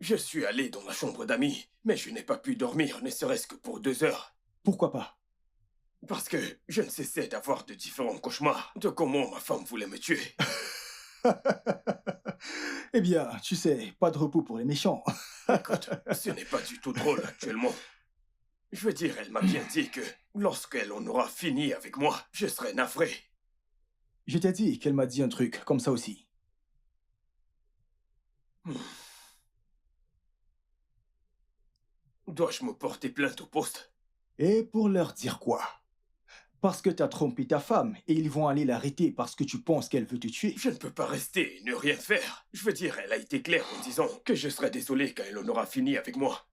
Je suis allé dans la chambre d'amis, mais je n'ai pas pu dormir, ne serait-ce que pour 2 heures. Pourquoi pas? Parce que je ne cessais d'avoir de différents cauchemars de comment ma femme voulait me tuer. Eh bien, tu sais, pas de repos pour les méchants. Écoute, ce n'est pas du tout drôle actuellement. Je veux dire, elle m'a bien dit que lorsqu'elle en aura fini avec moi, je serai navré. Je t'ai dit qu'elle m'a dit un truc comme ça aussi. Dois-je me porter plainte au poste? Et pour leur dire quoi? Parce que t'as trompé ta femme et ils vont aller l'arrêter parce que tu penses qu'elle veut te tuer. Je ne peux pas rester et ne rien faire. Je veux dire, elle a été claire en disant que je serai désolé quand elle en aura fini avec moi.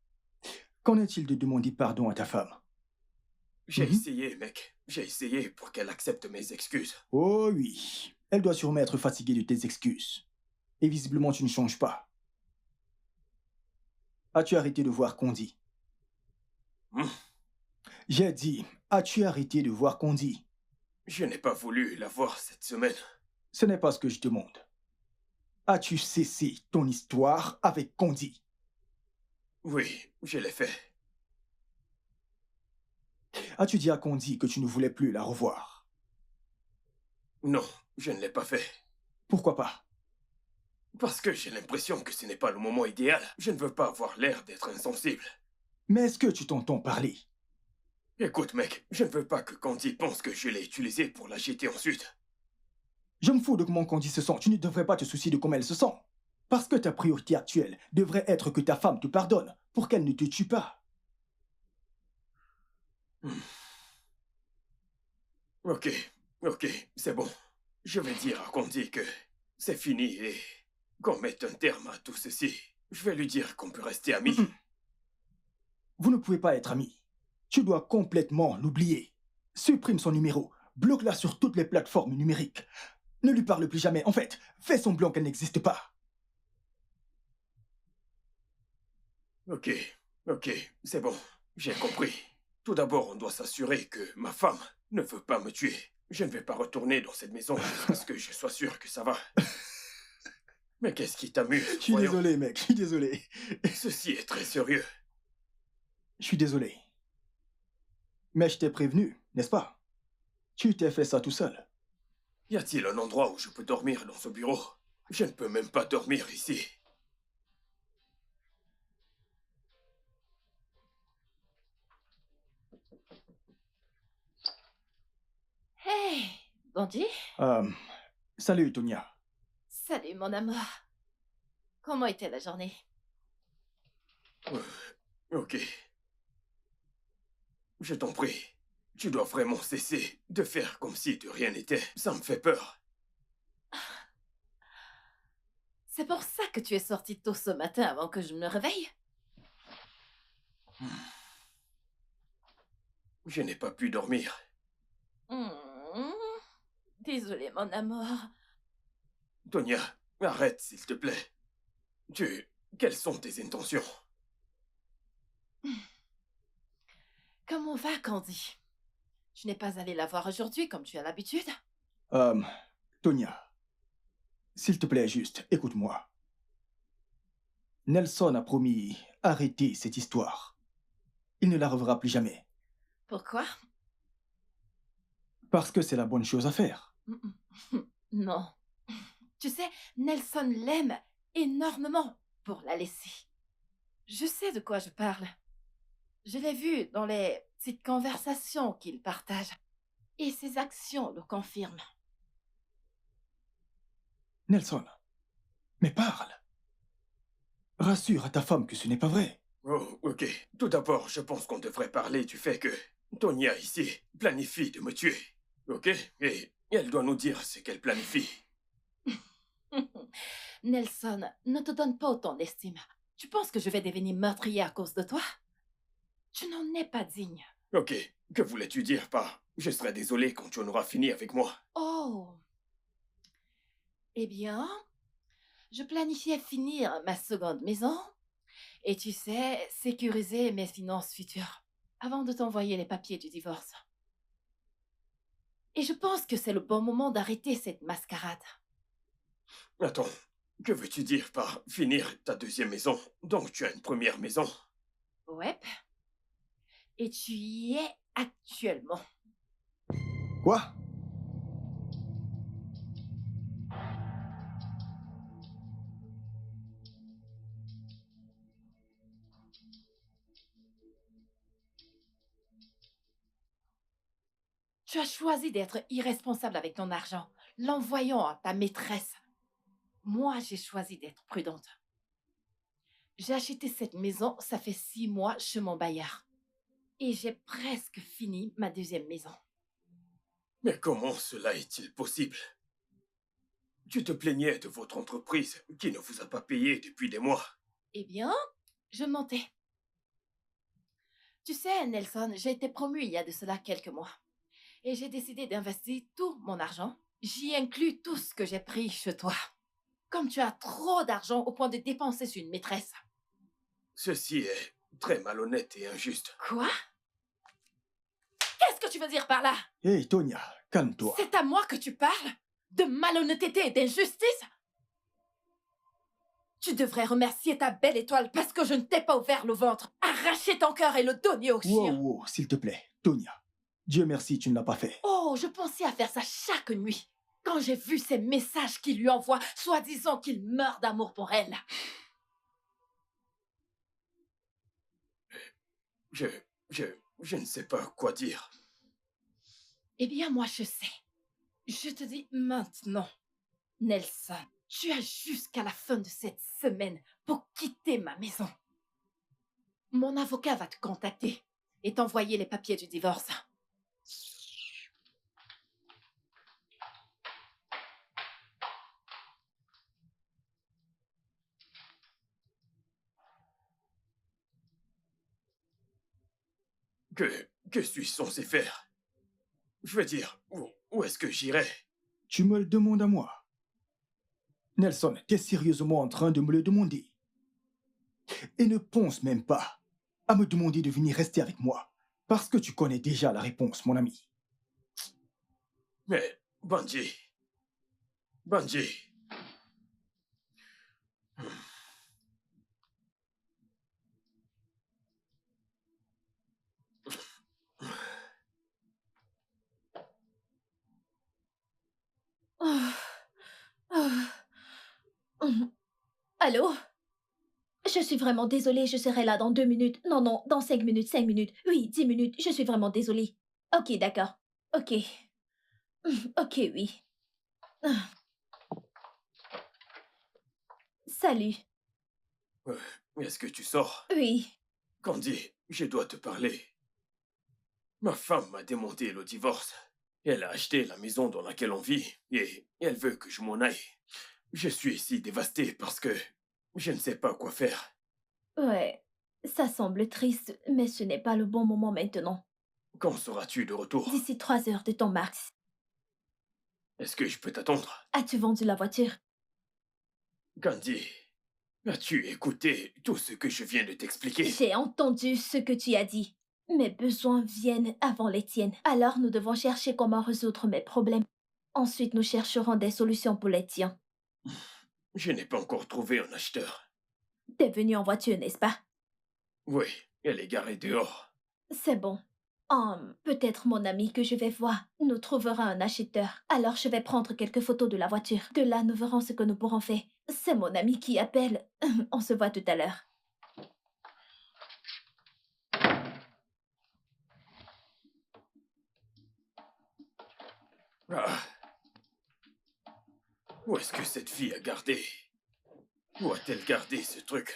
Qu'en est-il de demander pardon à ta femme? J'ai Mhm. essayé, mec. J'ai essayé pour qu'elle accepte mes excuses. Oh oui, elle doit sûrement être fatiguée de tes excuses. Et visiblement tu ne changes pas. As-tu arrêté de voir Condi? Hmm. J'ai dit, as-tu arrêté de voir Condi? Je n'ai pas voulu la voir cette semaine. Ce n'est pas ce que je demande. As-tu cessé ton histoire avec Condi? Oui, je l'ai fait. As-tu dit à Condi que tu ne voulais plus la revoir? Non, je ne l'ai pas fait. Pourquoi pas? Parce que j'ai l'impression que ce n'est pas le moment idéal. Je ne veux pas avoir l'air d'être insensible. Mais est-ce que tu t'entends parler? Écoute, mec, je ne veux pas que Candy pense que je l'ai utilisée pour la jeter ensuite. Je me fous de comment Candy se sent. Tu ne devrais pas te soucier de comment elle se sent. Parce que ta priorité actuelle devrait être que ta femme te pardonne pour qu'elle ne te tue pas. Ok, c'est bon. Je vais dire à Candy que c'est fini et qu'on mette un terme à tout ceci. Je vais lui dire qu'on peut rester amis. Vous ne pouvez pas être amis. Tu dois complètement l'oublier. Supprime son numéro. Bloque-la sur toutes les plateformes numériques. Ne lui parle plus jamais. En fait, fais semblant qu'elle n'existe pas. Ok, c'est bon. J'ai compris. Tout d'abord, on doit s'assurer que ma femme ne veut pas me tuer. Je ne vais pas retourner dans cette maison jusqu'à ce que je sois sûr que ça va. Mais qu'est-ce qui t'amuse? Je suis Voyons. désolé, mec. Je suis désolé. Ceci est très sérieux. Je suis désolé. Mais je t'ai prévenu, n'est-ce pas? Tu t'es fait ça tout seul. Y a-t-il un endroit où je peux dormir dans ce bureau? Je ne peux même pas dormir ici. Hey, Gondi? Salut, Tonya. Salut, mon amour. Comment était la journée? Ok. Je t'en prie. Tu dois vraiment cesser de faire comme si de rien n'était. Ça me fait peur. C'est pour ça que tu es sorti tôt ce matin avant que je me réveille? Je n'ai pas pu dormir. Hmm. Désolée, mon amour. Tonya, arrête, s'il te plaît. Quelles sont tes intentions? Comment va, Candy? Tu n'es pas allé la voir aujourd'hui comme tu as l'habitude? Tonya. S'il te plaît, juste, écoute-moi. Nelson a promis arrêter cette histoire. Il ne la reverra plus jamais. Pourquoi? Parce que c'est la bonne chose à faire. Non. Tu sais, Nelson l'aime énormément pour la laisser. Je sais de quoi je parle. Je l'ai vu dans les petites conversations qu'il partage. Et ses actions le confirment. Nelson, mais parle. Rassure à ta femme que ce n'est pas vrai. Oh, ok. Tout d'abord, je pense qu'on devrait parler du fait que Tonya, ici, planifie de me tuer. Ok? Et elle doit nous dire ce qu'elle planifie. Nelson, ne te donne pas autant d'estime. Tu penses que je vais devenir meurtrier à cause de toi? Tu n'en es pas digne. Ok. Que voulais-tu dire par « Je serai désolé quand tu en auras fini avec moi » ? Oh. Eh bien, je planifiais finir ma seconde maison et tu sais, sécuriser mes finances futures avant de t'envoyer les papiers du divorce. Et je pense que c'est le bon moment d'arrêter cette mascarade. Attends, que veux-tu dire par « finir ta deuxième maison » ? Donc tu as une première maison ? Ouais. Et tu y es actuellement. Quoi? Tu as choisi d'être irresponsable avec ton argent, l'envoyant à ta maîtresse. Moi, j'ai choisi d'être prudente. J'ai acheté cette maison, ça fait 6 mois chez mon bailleur. Et j'ai presque fini ma deuxième maison. Mais comment cela est-il possible? Tu te plaignais de votre entreprise qui ne vous a pas payé depuis des mois. Eh bien, je mentais. Tu sais, Nelson, j'ai été promue il y a de cela quelques mois. Et j'ai décidé d'investir tout mon argent. J'y inclus tout ce que j'ai pris chez toi. Comme tu as trop d'argent au point de dépenser sur une maîtresse. Ceci est très malhonnête et injuste. Quoi? Qu'est-ce que tu veux dire par là? Hé, Tonya, calme-toi. C'est à moi que tu parles? De malhonnêteté et d'injustice? Tu devrais remercier ta belle étoile parce que je ne t'ai pas ouvert le ventre, arraché ton cœur et le donné au Wow, chien. wow, s'il te plaît, Tonya. Dieu merci, tu ne l'as pas fait. Oh, je pensais à faire ça chaque nuit. Quand j'ai vu ces messages qu'il lui envoie, soi-disant qu'il meurt d'amour pour elle. Je ne sais pas quoi dire. Eh bien, moi, je sais. Je te dis maintenant, Nelson, tu as jusqu'à la fin de cette semaine pour quitter ma maison. Mon avocat va te contacter et t'envoyer les papiers du divorce. Que suis-je censé faire? Je veux dire, où est-ce que j'irai? Tu me le demandes à moi. Nelson, t'es sérieusement en train de me le demander? Et ne pense même pas à me demander de venir rester avec moi, parce que tu connais déjà la réponse, mon ami. Mais, Bungie. Bungie. Oh, oh. Allô? Je suis vraiment désolée, je serai là dans 2 minutes. Non, non, dans 5 minutes, 5 minutes. Oui, 10 minutes, je suis vraiment désolée. Ok, d'accord. Ok. Ok, oui. Ah, salut. Euh, Est-ce que tu sors? Oui. Candy, je dois te parler. Ma femme m'a demandé le divorce. Elle a acheté la maison dans laquelle on vit et elle veut que je m'en aille. Je suis ici dévasté parce que je ne sais pas quoi faire. Ouais. Ça semble triste, mais ce n'est pas le bon moment maintenant. Quand seras-tu de retour? D'ici 3 heures de temps max. Est-ce que je peux t'attendre? As-tu vendu la voiture? Candy, as-tu écouté tout ce que je viens de t'expliquer? J'ai entendu ce que tu as dit. Mes besoins viennent avant les tiennes. Alors nous devons chercher comment résoudre mes problèmes. Ensuite, nous chercherons des solutions pour les tiens. Je n'ai pas encore trouvé un acheteur. T'es venu en voiture, n'est-ce pas? Oui, elle est garée dehors. C'est bon. Peut-être mon ami que je vais voir nous trouvera un acheteur. Alors je vais prendre quelques photos de la voiture. De là, nous verrons ce que nous pourrons faire. C'est mon ami qui appelle. On se voit tout à l'heure. Ah. Où est-ce que cette fille a gardé? Où a-t-elle gardé ce truc?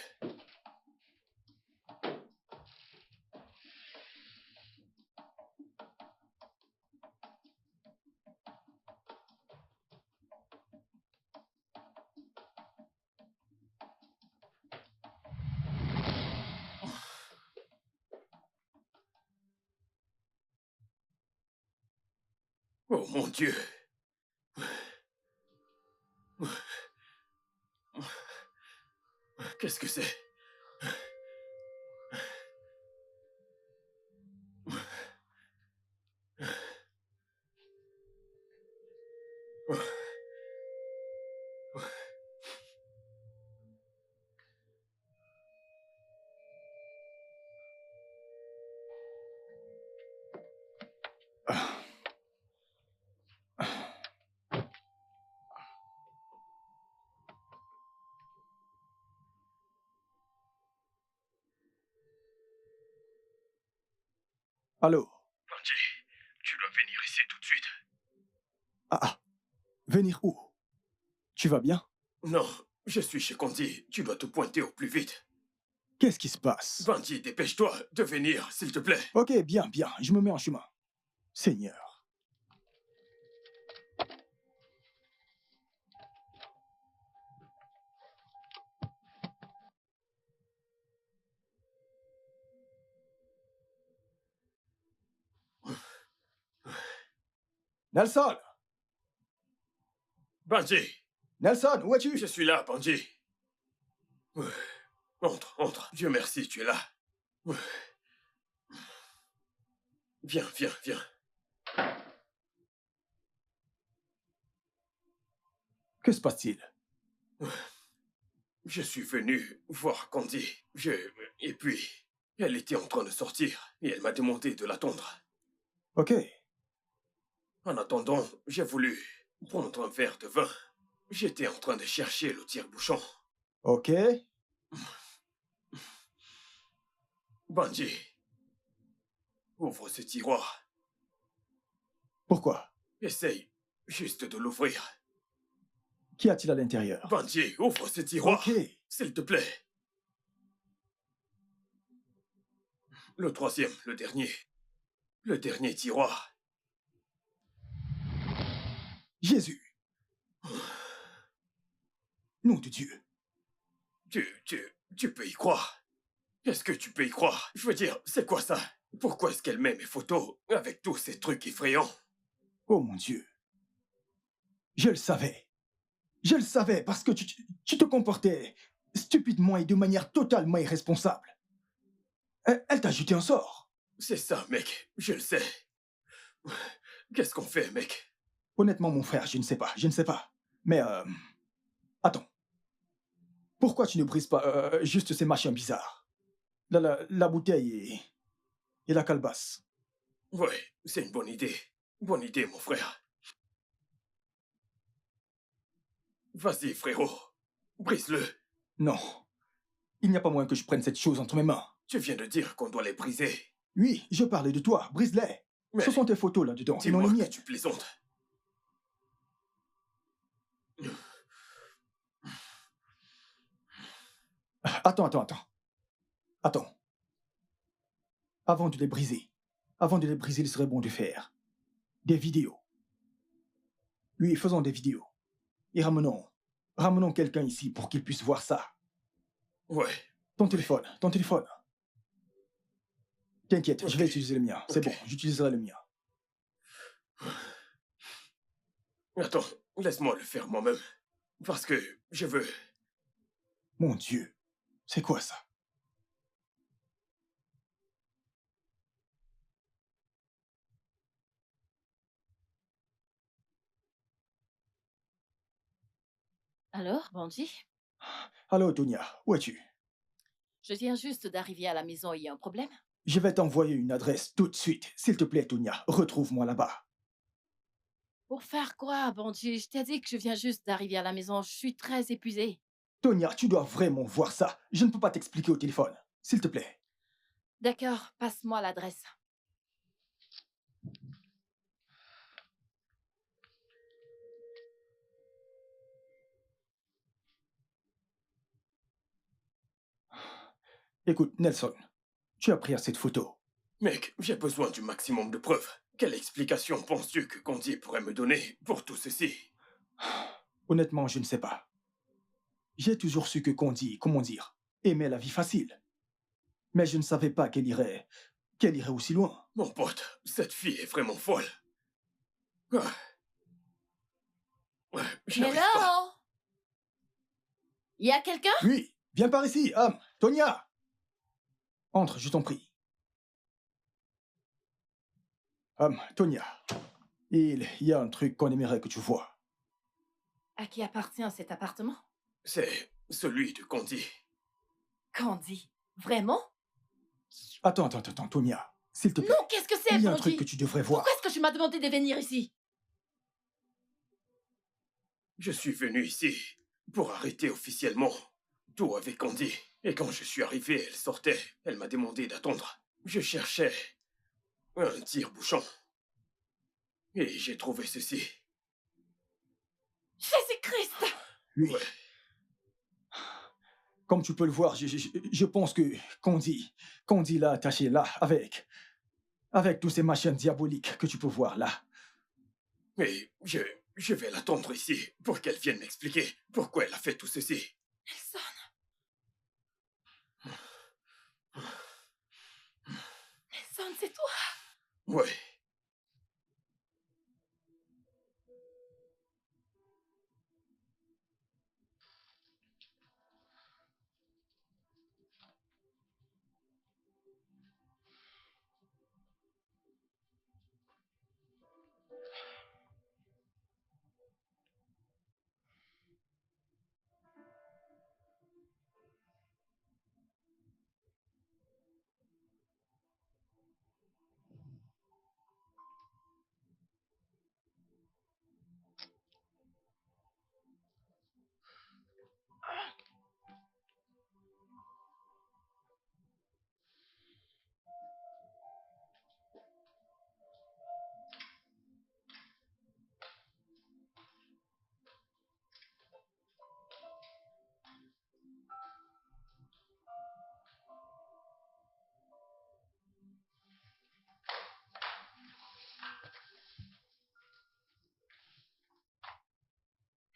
Oh mon Dieu! Qu'est-ce que c'est? Ah. Allô? Banji, tu dois venir ici tout de suite. Ah, venir où? Tu vas bien? Non, je suis chez Kondi. Tu dois te pointer au plus vite. Qu'est-ce qui se passe? Banji, dépêche-toi de venir, s'il te plaît. Ok, bien, je me mets en chemin. Seigneur. Nelson! Banji, Nelson, où es-tu? je suis là, Banji. Entre, entre. Dieu merci, tu es là. Viens, viens, viens. Que se passe-t-il? Je suis venu voir Candy. Et puis, elle était en train de sortir et elle m'a demandé de l'attendre. Ok. En attendant, j'ai voulu prendre un verre de vin. J'étais en train de chercher le tire-bouchon. Ok. Banji, ouvre ce tiroir. Pourquoi? Essaye juste de l'ouvrir. Qu'y a-t-il à l'intérieur? Banji, ouvre ce tiroir. Ok. S'il te plaît. Le troisième, le dernier. Le dernier tiroir. Jésus. Nom de Dieu. Tu peux y croire. Est-ce que tu peux y croire? Je veux dire, c'est quoi ça? Pourquoi est-ce qu'elle met mes photos avec tous ces trucs effrayants? Oh mon Dieu. Je le savais. Je le savais parce que tu te comportais stupidement et de manière totalement irresponsable. Elle t'a jeté un sort. C'est ça, mec. Je le sais. Qu'est-ce qu'on fait, mec? Honnêtement, mon frère, je ne sais pas. Mais, attends. Pourquoi tu ne brises pas juste ces machins bizarres? La bouteille et la calebasse. Ouais, c'est une bonne idée. Bonne idée, mon frère. Vas-y, frérot. Brise-le. Non. Il n'y a pas moyen que je prenne cette chose entre mes mains. Tu viens de dire qu'on doit les briser. Oui, je parlais de toi. Brise-les. Mais Ce sont tes photos là-dedans, et non dis-moi les que miennes. tu plaisantes. Attends. Avant de les briser, il serait bon de faire des vidéos. Oui, faisons des vidéos. Et ramenons quelqu'un ici pour qu'il puisse voir ça. Ouais. Ton téléphone. T'inquiète, Ok. je vais utiliser le mien. C'est Ok. bon, j'utiliserai le mien. Attends, laisse-moi le faire moi-même. Parce que je veux... Mon Dieu, c'est quoi ça? Alors, Banji? Allô, Tonia, où es-tu? Je viens juste d'arriver à la maison, il y a un problème? Je vais t'envoyer une adresse tout de suite. S'il te plaît, Tonia, retrouve-moi là-bas. Pour faire quoi, Banji? Je t'ai dit que je viens juste d'arriver à la maison, je suis très épuisée. Tonia, tu dois vraiment voir ça. Je ne peux pas t'expliquer au téléphone. S'il te plaît. D'accord, passe-moi l'adresse. Écoute, Nelson, tu as pris assez de photos. Mec, j'ai besoin du maximum de preuves. Quelle explication penses-tu que Candy pourrait me donner pour tout ceci? Honnêtement, je ne sais pas. J'ai toujours su que Condi, aimait la vie facile. Mais je ne savais pas qu'elle irait aussi loin. Mon pote, cette fille est vraiment folle. Ah. Ouais, je n'arrive pas. Hello? Y a quelqu'un? Oui, viens par ici, homme. Tonia! Entre, je t'en prie. Tonia, il y a un truc qu'on aimerait que tu vois. À qui appartient cet appartement? C'est celui de Candy. Candy? Vraiment? Attends, Tonia, s'il te plaît. Non, qu'est-ce que c'est, Il y a un Banji? truc que tu devrais voir. Pourquoi est-ce que tu m'as demandé de venir ici? Je suis venu ici pour arrêter officiellement tout avec Candy. Et quand je suis arrivé, elle sortait. Elle m'a demandé d'attendre. Je cherchais un tire-bouchon. Et j'ai trouvé ceci. Jésus-Christ! Oui. Ouais. Comme tu peux le voir, je pense que Candy l'a attaché là, avec tous ces machines diaboliques que tu peux voir là. Et je vais l'attendre ici pour qu'elle vienne m'expliquer pourquoi elle a fait tout ceci. Nelson! Nelson, c'est toi! Ouais.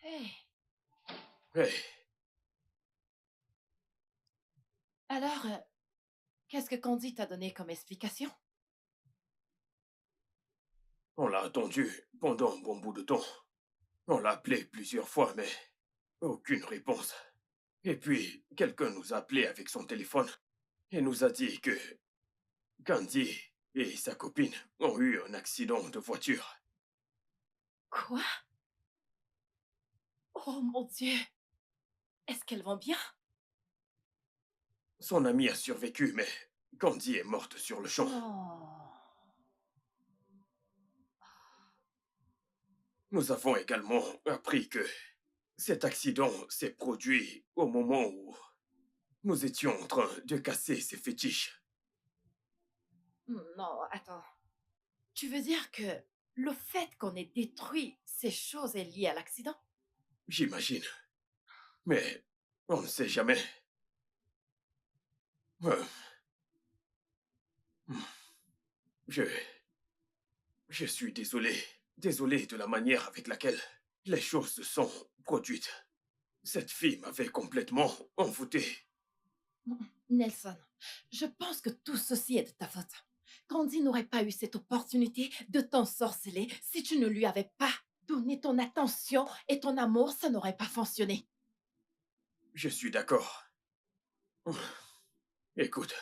Hey! Hey, Alors, qu'est-ce que Candy t'a donné comme explication? on l'a attendu pendant un bon bout de temps. On l'a appelé plusieurs fois, mais aucune réponse. Et puis, quelqu'un nous a appelé avec son téléphone et nous a dit que Candy et sa copine ont eu un accident de voiture. Quoi? Oh mon Dieu! Est-ce qu'elles vont bien? Son amie a survécu, mais Candy est morte sur le champ. Non. Nous avons également appris que cet accident s'est produit au moment où nous étions en train de casser ses fétiches. Non, attends. Tu veux dire que le fait qu'on ait détruit ces choses est lié à l'accident? J'imagine. Mais on ne sait jamais. Euh, Je... Je suis désolé. Désolé de la manière avec laquelle les choses se sont produites. Cette fille m'avait complètement envoûté. Nelson, je pense que tout ceci est de ta faute. Candy n'aurait pas eu cette opportunité de t'ensorceler si tu ne lui avais pas donné ton attention et ton amour, ça n'aurait pas fonctionné. Je suis d'accord. Écoute,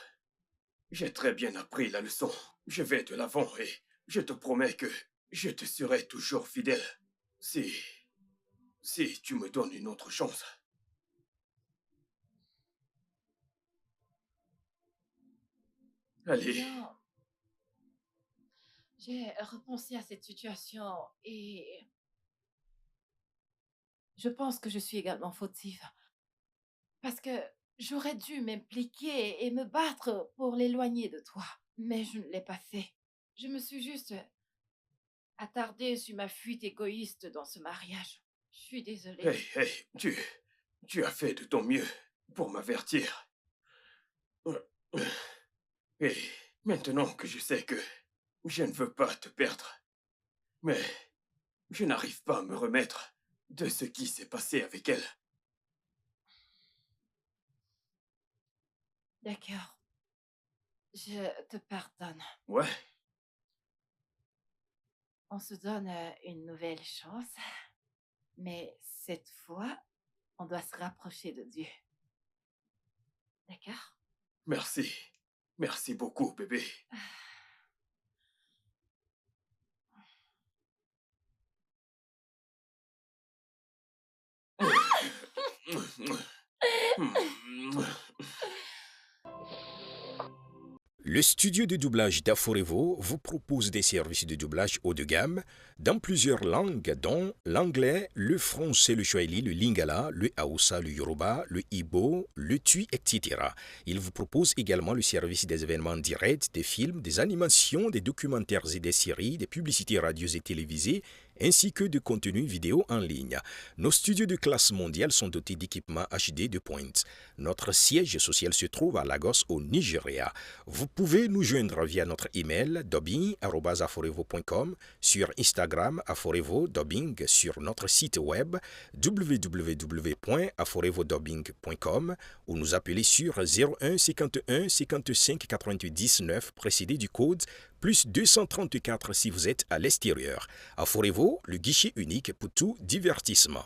j'ai très bien appris la leçon. Je vais de l'avant et je te promets que je te serai toujours fidèle. Si... Si tu me donnes une autre chance. Allez, Non, j'ai repensé à cette situation et je pense que je suis également fautive. Parce que j'aurais dû m'impliquer et me battre pour l'éloigner de toi. Mais je ne l'ai pas fait. Je me suis juste attardée sur ma fuite égoïste dans ce mariage. Je suis désolée. hey, hey, tu as fait de ton mieux pour m'avertir. Et maintenant que je sais que je ne veux pas te perdre, mais je n'arrive pas à me remettre de ce qui s'est passé avec elle. D'accord. Je te pardonne. Ouais, On se donne une nouvelle chance. Mais cette fois, on doit se rapprocher de Dieu. D'accord? merci. Merci beaucoup, bébé. Le studio de doublage d'Aforevo vous propose des services de doublage haut de gamme dans plusieurs langues dont l'anglais, le français, le swahili, le lingala, le haoussa, le yoruba, le ibo, le tui, etc. Il vous propose également le service des événements directs, des films, des animations, des documentaires et des séries, des publicités radios et télévisées, ainsi que de contenus vidéo en ligne. Nos studios de classe mondiale sont dotés d'équipements HD de pointe. Notre siège social se trouve à Lagos, au Nigeria. Vous pouvez nous joindre via notre email dubbing@aforevo.com, sur Instagram Aforevo Dubbing, sur notre site web www.aforevodubbing.com ou nous appeler sur 01 51 55 99 précédé du code plus 234 si vous êtes à l'extérieur. Aforevo, le guichet unique pour tout divertissement.